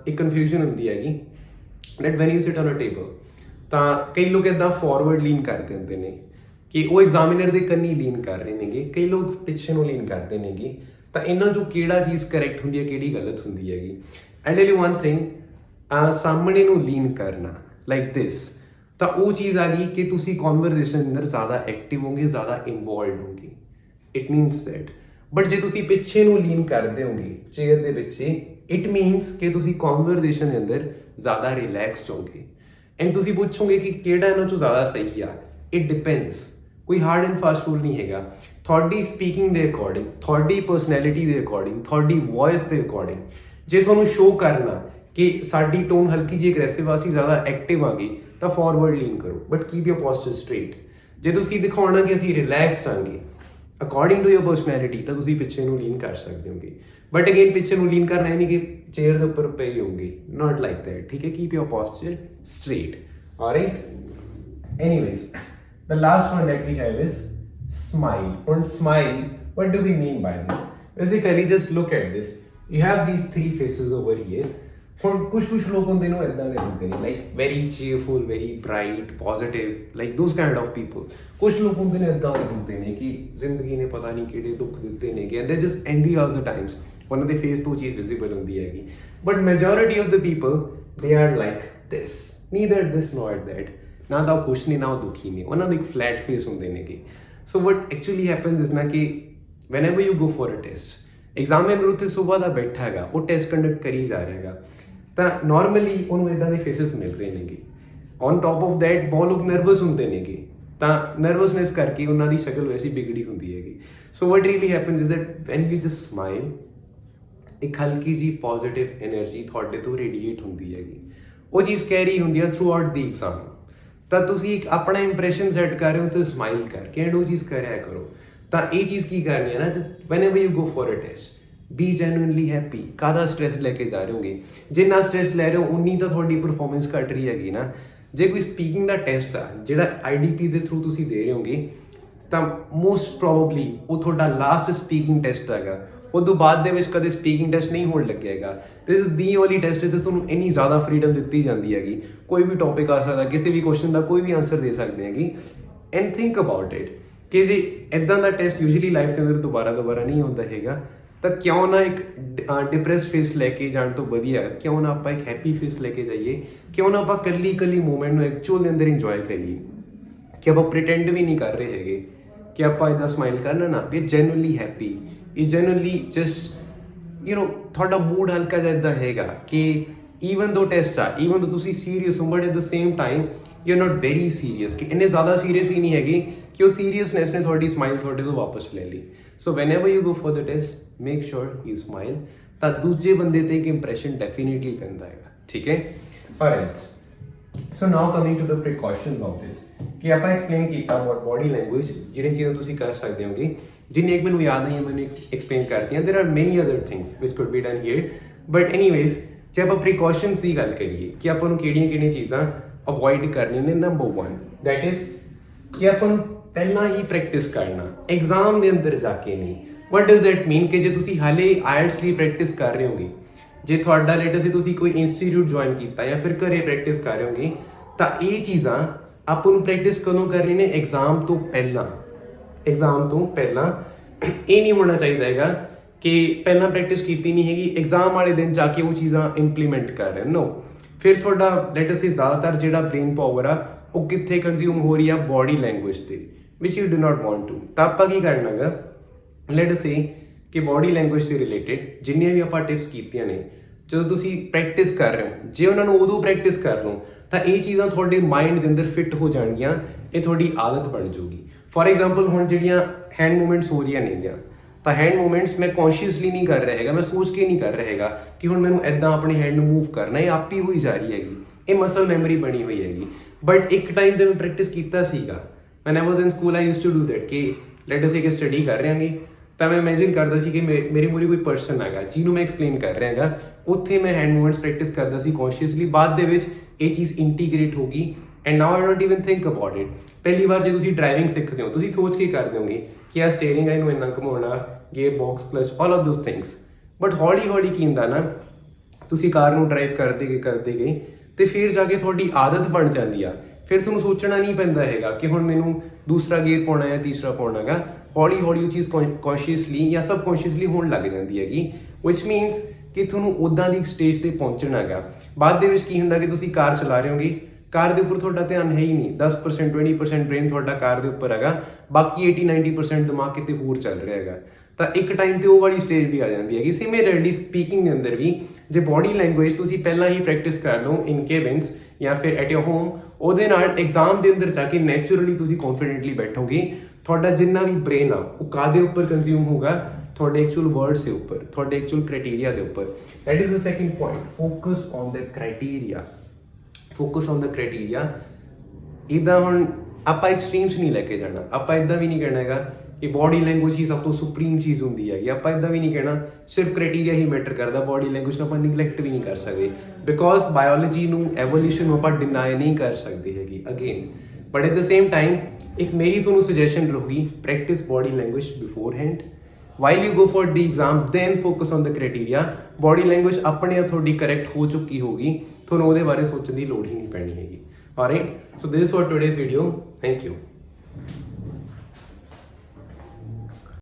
ਇੱਕ ਕਨਫਿਊਜ਼ਨ ਹੁੰਦੀ ਹੈਗੀ that when you sit on a table, ਤਾਂ ਕਈ ਲੋਕ ਇੱਦਾਂ ਫਾਰਵਰਡ ਲੀਨ ਕਰ ਦਿੰਦੇ ਨੇ ਕਿ ਉਹ ਐਗਜ਼ਾਮੀਨਰ ਦੇ ਕੰਨੀ ਲੀਨ ਕਰ ਰਹੇ ਨੇਗੇ, ਕਈ ਲੋਕ ਪਿੱਛੇ ਨੂੰ ਲੀਨ ਕਰਦੇ ਨੇਗੇ। ਤਾਂ ਇਹਨਾਂ ਚੋਂ ਕਿਹੜਾ ਚੀਜ਼ ਕਰੈਕਟ ਹੁੰਦੀ ਹੈ, ਕਿਹੜੀ ਗਲਤ ਹੁੰਦੀ ਹੈਗੀ? ਆਈ ਟੈਲ ਯੂ ਵਨ ਥਿੰਗ, ਸਾਹਮਣੇ ਨੂੰ ਲੀਨ ਕਰਨਾ ਲਾਈਕ ਦਿਸ, ਤਾਂ ਉਹ ਚੀਜ਼ ਆ ਗਈ ਕਿ ਤੁਸੀਂ ਕਨਵਰਸੇਸ਼ਨ ਅੰਦਰ ਜ਼ਿਆਦਾ ਐਕਟਿਵ ਹੋਗੇ, ਜ਼ਿਆਦਾ ਇਨਵੋਲਵਡ ਹੋਗੇ, ਇਟ ਮੀਨਸ ਦੈਟ। ਬਟ ਜੇ ਤੁਸੀਂ ਪਿੱਛੇ ਨੂੰ ਲੀਨ ਕਰਦੇ ਹੋਗੇ ਚੇਅਰ ਦੇ ਪਿੱਛੇ, ਇਟ ਮੀਨਸ ਕਿ ਤੁਸੀਂ ਕਨਵਰਸੇਸ਼ਨ ਦੇ ਅੰਦਰ ਜ਼ਿਆਦਾ ਰਿਲੈਕਸਡ ਹੋਗੇ। ਐਂਡ ਤੁਸੀਂ ਪੁੱਛੋਗੇ ਕਿ ਕਿਹੜਾ ਇਹਨਾਂ ਚੋਂ ਜ਼ਿਆਦਾ ਸਹੀ ਆ, ਇਟ ਡਿਪੈਂਡਸ, ਕੋਈ ਹਾਰਡ ਐਂਡ ਫਾਸਟ ਰੂਲ ਨਹੀਂ ਹੈਗਾ। ਤੁਹਾਡੀ ਸਪੀਕਿੰਗ ਦੇ ਅਕੋਰਡਿੰਗ, ਤੁਹਾਡੀ ਪਰਸਨੈਲਿਟੀ ਦੇ ਅਕੋਰਡਿੰਗ, ਤੁਹਾਡੀ ਵੌਇਸ ਦੇ ਅਕੋਰਡਿੰਗ, ਜੇ ਤੁਹਾਨੂੰ ਸ਼ੋ ਕਰਨਾ ਕਿ ਸਾਡੀ ਟੋਨ ਹਲਕੀ ਜਿਹੀ ਅਗਰੈਸਿਵ ਆ, ਅਸੀਂ ਜ਼ਿਆਦਾ ਐਕਟਿਵ ਆ ਗਈ, ਤਾਂ ਫਾਰਵਰਡ ਲੀਨ ਕਰੋ, but keep your posture straight. ਜੇ ਤੁਸੀਂ ਦਿਖਾਉਣਾ ਕਿ ਅਸੀਂ ਰਿਲੈਕਸਡ ਆਂਗੇ ਅਕੋਰਡਿੰਗ ਟੂ ਯੋਰ ਪਰਸਨੈਲਿਟੀ, ਤਾਂ ਤੁਸੀਂ ਪਿੱਛੇ ਨੂੰ ਲੀਨ ਕਰ ਸਕਦੇ ਹੋਗੇ। ਬਟ ਅਗੇਨ ਪਿੱਛੇ ਨੂੰ ਲੀਨ ਕਰਨਾ ਨਹੀਂ ਕਿ ਚੇਅਰ ਦੇ ਉੱਪਰ ਪਈ ਹੋਊਗੀ, ਨਾਟ ਲਾਈਕ ਦੈਟ, ਠੀਕ ਹੈ। Keep your posture straight, all right. Anyways, the last one that we have is smile. On smile, what do we mean by this? Basically, just look at this. You have these 3 faces over here. ਹੁਣ ਕੁਝ ਲੋਕ ਹੁੰਦੇ ਨੇ ਇਦਾਂ ਦੇ ਹੁੰਦੇ ਨੇ, like very cheerful, very bright, positive, like those kind of people. ਕੁਝ ਲੋਕ ਹੁੰਦੇ ਨੇ ਇਦਾਂ ਦੇ ਹੁੰਦੇ ਨੇ ਕਿ ਜ਼ਿੰਦਗੀ ਨੇ ਪਤਾ ਨਹੀਂ ਕਿਹੜੇ ਦੁੱਖ ਦਿੱਤੇ ਨੇ, ਐਂਡ ਦੇ ਜਸਟ ਐਂਗਰੀ ਆਲ ਦ ਟਾਈਮਸ, ਉਹਨਾਂ ਦੇ ਫੇਸ ਤੋਂ ਚੀਜ਼ ਵਿਜ਼ੀਬਲ ਹੁੰਦੀ ਹੈਗੀ। But majority of the people they are like this, neither this note that, ਨਾ ਤਾਂ ਉਹ ਖੁਸ਼ ਨੇ ਨਾ ਉਹ ਦੁਖੀ ਨੇ, ਉਹਨਾਂ ਦੇ ਇੱਕ ਫਲੈਟ ਫੇਸ ਹੁੰਦੇ ਨੇਗੇ। So what actually happens is ਨਾ ਕਿ whenever you go for a test, examiner ਉੱਤੇ ਸੁਬਾਹ ਦਾ ਬੈਠਾ ਹੈਗਾ, ਉਹ ਟੈਸਟ ਕੰਡਕਟ ਕਰੀ ਜਾ ਰਿਹਾ ਹੈਗਾ, ਤਾਂ ਨਾਰਮਲੀ ਉਹਨੂੰ ਇੱਦਾਂ ਦੇ ਫੇਸਿਸ ਮਿਲ ਰਹੇ ਨੇਗੇ। ਔਨ ਟੌਪ ਆਫ ਦੈਟ ਬਹੁਤ ਲੋਕ ਨਰਵਸ ਹੁੰਦੇ ਨੇਗੇ, ਤਾਂ ਨਰਵਸਨੈਸ ਕਰਕੇ ਉਹਨਾਂ ਦੀ ਸ਼ਕਲ ਵੈਸੀ ਵਿਗੜੀ ਹੁੰਦੀ ਹੈਗੀ। So what really happens is that when you just smile, ਇੱਕ ਹਲਕੀ ਜੀ ਪੋਜ਼ਿਟਿਵ એનર્ਜੀ ਤੁਹਾਡੇ ਤੋਂ ਰੇਡੀਏਟ ਹੁੰਦੀ ਹੈਗੀ, ਉਹ ਚੀਜ਼ ਕਹਿ ਰਹੀ ਹੁੰਦੀ ਹੈ ਥਰੂ ਆਊਟ ਦੀ ਐਗਜ਼ਾਮ। ਤਾਂ ਤੁਸੀਂ ਇੱਕ ਆਪਣਾ ਇੰਪ੍ਰੈਸ਼ਨ ਸੈੱਟ ਕਰ ਰਹੇ ਹੋ ਤੇ ਸਮਾਈਲ ਕਰਕੇ ਐਂਡ ਉਹ ਚੀਜ਼ ਕਰਿਆ ਕਰੋ। ਤਾਂ ਇਹ ਚੀਜ਼ ਕੀ ਕਰਨੀ ਹੈ ਨਾ, whenever you go for a test, be genuinely happy. ਕਾਹਦਾ ਸਟ੍ਰੈਸ ਲੈ ਕੇ ਜਾ ਰਹੇ ਹੋਗੇ? ਜਿੰਨਾ ਸਟ੍ਰੈਸ ਲੈ ਰਹੇ ਹੋ ਉਨੀ ਤਾਂ ਤੁਹਾਡੀ ਪਰਫਾਰਮੈਂਸ ਘੱਟ ਰਹੀ ਹੈਗੀ ਨਾ। ਜੇ ਕੋਈ ਸਪੀਕਿੰਗ ਦਾ ਟੈਸਟ ਆ ਜਿਹੜਾ IDP ਦੇ ਥਰੂ ਤੁਸੀਂ ਦੇ ਰਹੇ ਹੋਗੇ, ਤਾਂ ਮੋਸਟ ਪ੍ਰੋਬਬਲੀ ਉਹ ਤੁਹਾਡਾ ਲਾਸਟ ਸਪੀਕਿੰਗ ਟੈਸਟ ਹੈਗਾ, ਉਦੋਂ ਬਾਅਦ ਦੇ ਵਿੱਚ ਕਦੇ ਸਪੀਕਿੰਗ ਟੈਸਟ ਨਹੀਂ ਹੋਣ ਲੱਗੇਗਾ। This is the only test ਜਿੱਥੇ ਤੁਹਾਨੂੰ ਇੰਨੀ ਜ਼ਿਆਦਾ ਫਰੀਡਮ ਦਿੱਤੀ ਜਾਂਦੀ ਹੈਗੀ, ਕੋਈ ਵੀ ਟੌਪਿਕ ਆ ਸਕਦਾ, ਕਿਸੇ ਵੀ ਕੁਐਸਚਨ ਦਾ ਕੋਈ ਵੀ ਆਨਸਰ ਦੇ ਸਕਦੇ ਹੈਗੇ। ਐਂਡ ਥਿੰਕ ਅਬਾਊਟ ਇਟ ਕਿ ਜੇ ਇੱਦਾਂ ਦਾ ਟੈਸਟ ਯੂਜੂਅਲੀ ਲਾਈਫ ਦੇ ਅੰਦਰ ਦੁਬਾਰਾ ਨਹੀਂ ਹੁੰਦਾ ਹੈਗਾ, ਤਾਂ ਕਿਉਂ ਨਾ ਇੱਕ ਡਿਪਰੈਸਡ ਫੇਸ ਲੈ ਕੇ ਜਾਣ ਤੋਂ ਵਧੀਆ ਕਿਉਂ ਨਾ ਆਪਾਂ ਇੱਕ ਹੈਪੀ ਫੇਸ ਲੈ ਕੇ ਜਾਈਏ, ਕਿਉਂ ਨਾ ਆਪਾਂ ਕੱਲੀ ਮੂਮੈਂਟ ਨੂੰ ਐਕਚੁਅਲ ਦੇ ਅੰਦਰ ਇੰਜੋਏ ਕਰੀਏ, ਕਿ ਆਪਾਂ ਪ੍ਰੀਟੈਂਡ ਵੀ ਨਹੀਂ ਕਰ ਰਹੇ ਹੈਗੇ ਕਿ ਆਪਾਂ ਇੱਦਾਂ ਸਮਾਈਲ ਕਰਨਾ ਨਾ, ਵੀ ਜੈਨੂਇਨਲੀ ਹੈਪੀ, ਇਹ ਜੈਨੂਇਨਲੀ ਜਸਟ ਤੁਹਾਡਾ ਮੂਡ ਹਲਕਾ ਜਿਹਾ ਇੱਦਾਂ ਹੈਗਾ ਕਿ ਈਵਨ ਦੋ ਟੈਸਟ ਆ, ਈਵਨ ਦੋ ਤੁਸੀਂ ਸੀਰੀਅਸ ਹੋ, but at the same time you are not very serious, ਕਿ ਇੰਨੇ ਜ਼ਿਆਦਾ ਸੀਰੀਅਸ ਵੀ ਨਹੀਂ ਹੈਗੇ ਕਿ ਉਹ ਸੀਰੀਅਸਨੈਸ ਨੇ ਤੁਹਾਡੀ ਸਮਾਈਲ ਤੁਹਾਡੇ ਤੋਂ ਵਾਪਸ ਲੈ ਲਈ। So whenever you go for the test, make sure you smile, ਤਾਂ ਦੂਜੇ ਬੰਦੇ ਤੇ ਇੱਕ ਇੰਪ੍ਰੈਸ਼ਨ ਡੈਫੀਨੇਟਲੀ ਪੈਂਦਾ ਹੈਗਾ, ਠੀਕ ਹੈ। Alright, so now coming to the precautions of this, ਕਿ ਆਪਾਂ ਐਕਸਪਲੇਨ ਕੀਤਾ ਅਬਾਊਟ ਬੋਡੀ ਲੈਂਗੁਏਜ, ਜਿਹੜੀਆਂ ਚੀਜ਼ਾਂ ਤੁਸੀਂ ਕਰ ਸਕਦੇ ਹੋਗੇ, ਜਿੰਨੀ ਇੱਕ ਮੈਨੂੰ ਯਾਦ ਆਈਆਂ ਮੈਨੂੰ ਐਕਸਪਲੇਨ ਕਰਤੀਆਂ। There are many other things which could be done here, but anyways ਜੇ ਆਪਾਂ ਪ੍ਰੀਕਾਸ਼ਨਸ ਦੀ ਗੱਲ ਕਰੀਏ ਕਿ ਆਪਾਂ ਨੂੰ ਕਿਹੜੀਆਂ ਚੀਜ਼ਾਂ ਅਵੋਇਡ ਕਰਨੀਆਂ ਨੇ, ਨੰਬਰ 1 ਦੈਟ ਇਜ਼ ਕਿ ਆਪਾਂ ਨੂੰ ਪਹਿਲਾਂ ਹੀ ਪ੍ਰੈਕਟਿਸ ਕਰਨਾ, ਐਗਜ਼ਾਮ ਦੇ ਅੰਦਰ ਜਾ ਕੇ ਨਹੀਂ। ਵਟ ਡਜ਼ ਦੈਟ ਮੀਨ ਕਿ ਜੇ ਤੁਸੀਂ ਹਾਲੇ IELTS ਲਈ ਪ੍ਰੈਕਟਿਸ ਕਰ ਰਹੇ ਹੋਗੇ, ਜੇ ਤੁਹਾਡਾ ਲੇਟੈਸਟ ਸੀ ਤੁਸੀਂ ਕੋਈ ਇੰਸਟੀਟਿਊਟ ਜੁਆਇਨ ਕੀਤਾ ਜਾਂ ਫਿਰ ਘਰੇ ਪ੍ਰੈਕਟਿਸ ਕਰ ਰਹੇ ਹੋਗੇ, ਤਾਂ ਇਹ ਚੀਜ਼ਾਂ ਆਪਾਂ ਨੂੰ ਪ੍ਰੈਕਟਿਸ ਕਦੋਂ ਕਰਨੀ ਨੇ? ਐਗਜ਼ਾਮ ਤੋਂ ਪਹਿਲਾਂ। ਐਗਜ਼ਾਮ ਤੋਂ ਪਹਿਲਾਂ ਇਹ ਨਹੀਂ ਹੋਣਾ ਚਾਹੀਦਾ ਹੈਗਾ ਕਿ ਪਹਿਲਾਂ ਪ੍ਰੈਕਟਿਸ ਕੀਤੀ ਨਹੀਂ ਹੈਗੀ, ਐਗਜ਼ਾਮ ਵਾਲੇ ਦਿਨ ਜਾ ਕੇ ਉਹ ਚੀਜ਼ਾਂ ਇੰਪਲੀਮੈਂਟ ਕਰ ਰਹੇ ਨੋ। ਫਿਰ ਤੁਹਾਡਾ ਲੇਟੈਸਟ ਜ਼ਿਆਦਾਤਰ ਜਿਹੜਾ ਬ੍ਰੇਨ ਪਾਵਰ ਆ ਉਹ ਕਿੱਥੇ ਕੰਜ਼ਿਊਮ ਹੋ ਰਹੀ ਆ? ਬੋਡੀ ਲੈਂਗੁਏਜ ਤੇ, which you do not want to. ਤਾਂ ਆਪਾਂ ਕੀ ਕਰਨਾ ਹੈਗਾ, ਲੈਟ ਸੇ ਕਿ ਬੋਡੀ ਲੈਂਗੁਏਜ ਦੇ ਰਿਲੇਟਿਡ ਜਿੰਨੀਆਂ ਵੀ ਆਪਾਂ ਟਿਪਸ ਕੀਤੀਆਂ ਨੇ, ਜਦੋਂ ਤੁਸੀਂ ਪ੍ਰੈਕਟਿਸ ਕਰ ਰਹੇ ਹੋ, ਜੇ ਉਹਨਾਂ ਨੂੰ ਉਦੋਂ ਪ੍ਰੈਕਟਿਸ ਕਰ ਲਓ ਤਾਂ ਇਹ ਚੀਜ਼ਾਂ ਤੁਹਾਡੇ ਮਾਈਂਡ ਦੇ ਅੰਦਰ ਫਿੱਟ ਹੋ ਜਾਣਗੀਆਂ, ਇਹ ਤੁਹਾਡੀ ਆਦਤ ਬਣ ਜਾਊਗੀ। ਫੋਰ ਐਗਜ਼ਾਮਪਲ ਹੁਣ ਜਿਹੜੀਆਂ ਹੈਂਡ ਮੂਵਮੈਂਟਸ ਹੋ ਰਹੀਆਂ ਨੇਗੀਆਂ, ਤਾਂ ਹੈਂਡ ਮੂਵਮੈਂਟਸ ਮੈਂ ਕੌਨਸ਼ੀਅਸਲੀ ਨਹੀਂ ਕਰ ਰਿਹਾ ਹੈਗਾ, ਮੈਂ ਸੋਚ ਕੇ ਨਹੀਂ ਕਰ ਰਿਹਾ ਹੈਗਾ ਕਿ ਹੁਣ ਮੈਨੂੰ ਇੱਦਾਂ ਆਪਣੇ ਹੈਂਡ ਨੂੰ ਮੂਵ ਕਰਨਾ, ਇਹ ਆਪ ਹੀ ਹੋਈ ਜਾ ਰਹੀ ਹੈਗੀ, ਇਹ ਮਸਲ ਮੈਮਰੀ ਬਣੀ ਹੋਈ ਹੈਗੀ। ਬਟ ਇੱਕ ਟਾਈਮ ਤੇ ਮੈਂ ਪ੍ਰੈਕਟਿਸ ਕੀਤਾ ਸੀਗਾ, when I was in school I used to do that ਕਿ ਲੈਟ ਅਸ ਇੱਕ ਸਟੱਡੀ ਕਰ ਰਹੇ ਹਾਂਗੇ ਤਾਂ ਮੈਂ ਇਮੇਜਿਨ ਕਰਦਾ ਸੀ ਕਿ ਮੇਰੇ ਮੂਹਰੇ ਕੋਈ ਪਰਸਨ ਹੈਗਾ ਜਿਹਨੂੰ ਮੈਂ ਐਕਸਪਲੇਨ ਕਰ ਰਿਹਾ ਹੈਗਾ, ਉੱਥੇ ਮੈਂ ਹੈਂਡ ਮੂਵਮੈਂਟਸ ਪ੍ਰੈਕਟਿਸ ਕਰਦਾ ਸੀ ਕੌਨਸ਼ੀਅਸਲੀ। ਬਾਅਦ ਦੇ ਵਿੱਚ ਇਹ ਚੀਜ਼ ਇੰਟੀਗ੍ਰੇਟ ਹੋ ਗਈ and now I don't even think about it. ਪਹਿਲੀ ਵਾਰ ਜੇ ਤੁਸੀਂ ਡਰਾਈਵਿੰਗ ਸਿੱਖਦੇ ਹੋ, ਤੁਸੀਂ ਸੋਚ ਕੇ ਕਰਦੇ ਹੋਗੇ ਕਿ ਆ ਸਟੀਅਰਿੰਗ ਹੈ, ਇਹਨੂੰ ਇੰਨਾ ਘੁਮਾਉਣਾ, gear box, clutch, all of those things. But ਹੌਲੀ ਹੌਲੀ ਕੀ ਹੁੰਦਾ ਨਾ, ਤੁਸੀਂ ਕਾਰ ਨੂੰ ਡਰਾਈਵ ਕਰਦੇ ਗਏ ਤੇ ਫਿਰ ਜਾ ਕੇ ਤੁਹਾਡੀ ਆਦਤ ਬਣ ਜਾਂਦੀ ਆ, ਫਿਰ ਤੁਹਾਨੂੰ ਸੋਚਣਾ ਨਹੀਂ ਪੈਂਦਾ ਹੈਗਾ ਕਿ ਹੁਣ ਮੈਨੂੰ ਦੂਸਰਾ ਗੇਅਰ ਪਾਉਣਾ ਹੈ, ਤੀਸਰਾ ਪਾਉਣਾ ਹੈਗਾ। ਹੌਲੀ ਹੌਲੀ ਉਹ ਚੀਜ਼ ਕੌਨਸ਼ੀਅਸਲੀ ਜਾਂ ਸਬਕੌਨਸ਼ੀਅਸਲੀ ਹੋਣ ਲੱਗ ਜਾਂਦੀ ਹੈਗੀ, ਵਿਚ ਮੀਨਸ ਕਿ ਤੁਹਾਨੂੰ ਉੱਦਾਂ ਦੀ ਸਟੇਜ ਤੇ ਪਹੁੰਚਣਾ ਹੈਗਾ। ਬਾਅਦ ਦੇ ਵਿੱਚ ਕੀ ਹੁੰਦਾ ਕਿ ਤੁਸੀਂ ਕਾਰ ਚਲਾ ਰਹੇ ਹੋਗੇ, ਕਾਰ ਦੇ ਉੱਪਰ ਤੁਹਾਡਾ ਧਿਆਨ ਹੈ ਹੀ ਨਹੀਂ, 10% 20% ਬ੍ਰੇਨ ਤੁਹਾਡਾ ਕਾਰ ਦੇ ਉੱਪਰ ਹੈਗਾ, ਬਾਕੀ 80-90% ਦਿਮਾਗ ਕਿਤੇ ਹੋਰ ਚੱਲ ਰਿਹਾ ਹੈਗਾ। ਤਾਂ ਇੱਕ ਟਾਈਮ ਤੇ ਉਹ ਵਾਲੀ ਸਟੇਜ ਵੀ ਆ ਜਾਂਦੀ ਹੈਗੀ। ਸਿਮਿਲਰਲੀ ਸਪੀਕਿੰਗ ਦੇ ਅੰਦਰ ਵੀ ਜੇ ਬੋਡੀ ਲੈਂਗੁਏਜ ਤੁਸੀਂ ਪਹਿਲਾਂ ਹੀ ਪ੍ਰੈਕਟਿਸ ਕਰ ਲਓ ਇਨ ਕੇਬਿਨਸ ਜਾਂ ਫਿਰ ਐਟ ਯੋਰ ਹੋਮ, ਉਹਦੇ ਨਾਲ ਐਗਜ਼ਾਮ ਦੇ ਅੰਦਰ ਜਾ ਕੇ ਨੈਚੁਰਲੀ ਤੁਸੀਂ ਕੌਨਫੀਡੈਂਟਲੀ ਬੈਠੋਗੇ। ਤੁਹਾਡਾ ਜਿੰਨਾ ਵੀ ਬ੍ਰੇਨ ਆ ਉਹ ਕਾਹਦੇ ਉੱਪਰ ਕੰਜ਼ਿਊਮ ਹੋਗਾ, ਤੁਹਾਡੇ ਐਕਚੁਅਲ ਵਰਡਸ ਦੇ ਉੱਪਰ, ਤੁਹਾਡੇ ਐਕਚੁਅਲ ਕ੍ਰਾਈਟੇਰੀਆ ਦੇ ਉੱਪਰ। That is the second point, focus on the criteria. Focus on the criteria. ਇੱਦਾਂ ਹੁਣ ਆਪਾਂ ਐਕਸਟ੍ਰੀਮਸ ਨਹੀਂ ਲੈ ਕੇ ਜਾਣਾ, ਆਪਾਂ ਇੱਦਾਂ ਵੀ ਨਹੀਂ ਕਹਿਣਾ ਹੈਗਾ ਕਿ ਬੋਡੀ ਲੈਂਗੁਏਜ ਹੀ ਸਭ ਤੋਂ ਸੁਪਰੀਮ ਚੀਜ਼ ਹੁੰਦੀ ਹੈਗੀ, ਆਪਾਂ ਇੱਦਾਂ ਵੀ ਨਹੀਂ ਕਹਿਣਾ ਸਿਰਫ ਕ੍ਰਾਈਟੇਰੀਆ ਹੀ ਮੈਟਰ ਕਰਦਾ, ਬੋਡੀ ਲੈਂਗੁਏਜ ਨੂੰ ਆਪਾਂ ਨਿਗਲੈਕਟ ਵੀ ਨਹੀਂ ਕਰ ਸਕਦੇ, ਬਿਕੋਜ਼ ਬਾਇਓਲੋਜੀ ਨੂੰ, ਐਵੋਲਿਊਸ਼ਨ ਨੂੰ ਆਪਾਂ ਡਿਨਾਈ ਨਹੀਂ ਕਰ ਸਕਦੇ ਹੈਗੇ again. But at the same time ਇੱਕ ਮੇਰੀ ਤੁਹਾਨੂੰ ਸੁਜੈਸ਼ਨ ਰਹੂਗੀ, practice body language beforehand, while you go for the exam then focus on the criteria। body language ਆਪਣੇ ਆਪ ਤੁਹਾਡੀ correct ਹੋ ਚੁੱਕੀ ਹੋਗੀ, ਤੁਹਾਨੂੰ ਉਹਦੇ ਬਾਰੇ ਸੋਚਣ ਦੀ ਲੋੜ ਹੀ ਨਹੀਂ ਪੈਣੀ ਹੈਗੀ। alright, so this is for today's video, thank you।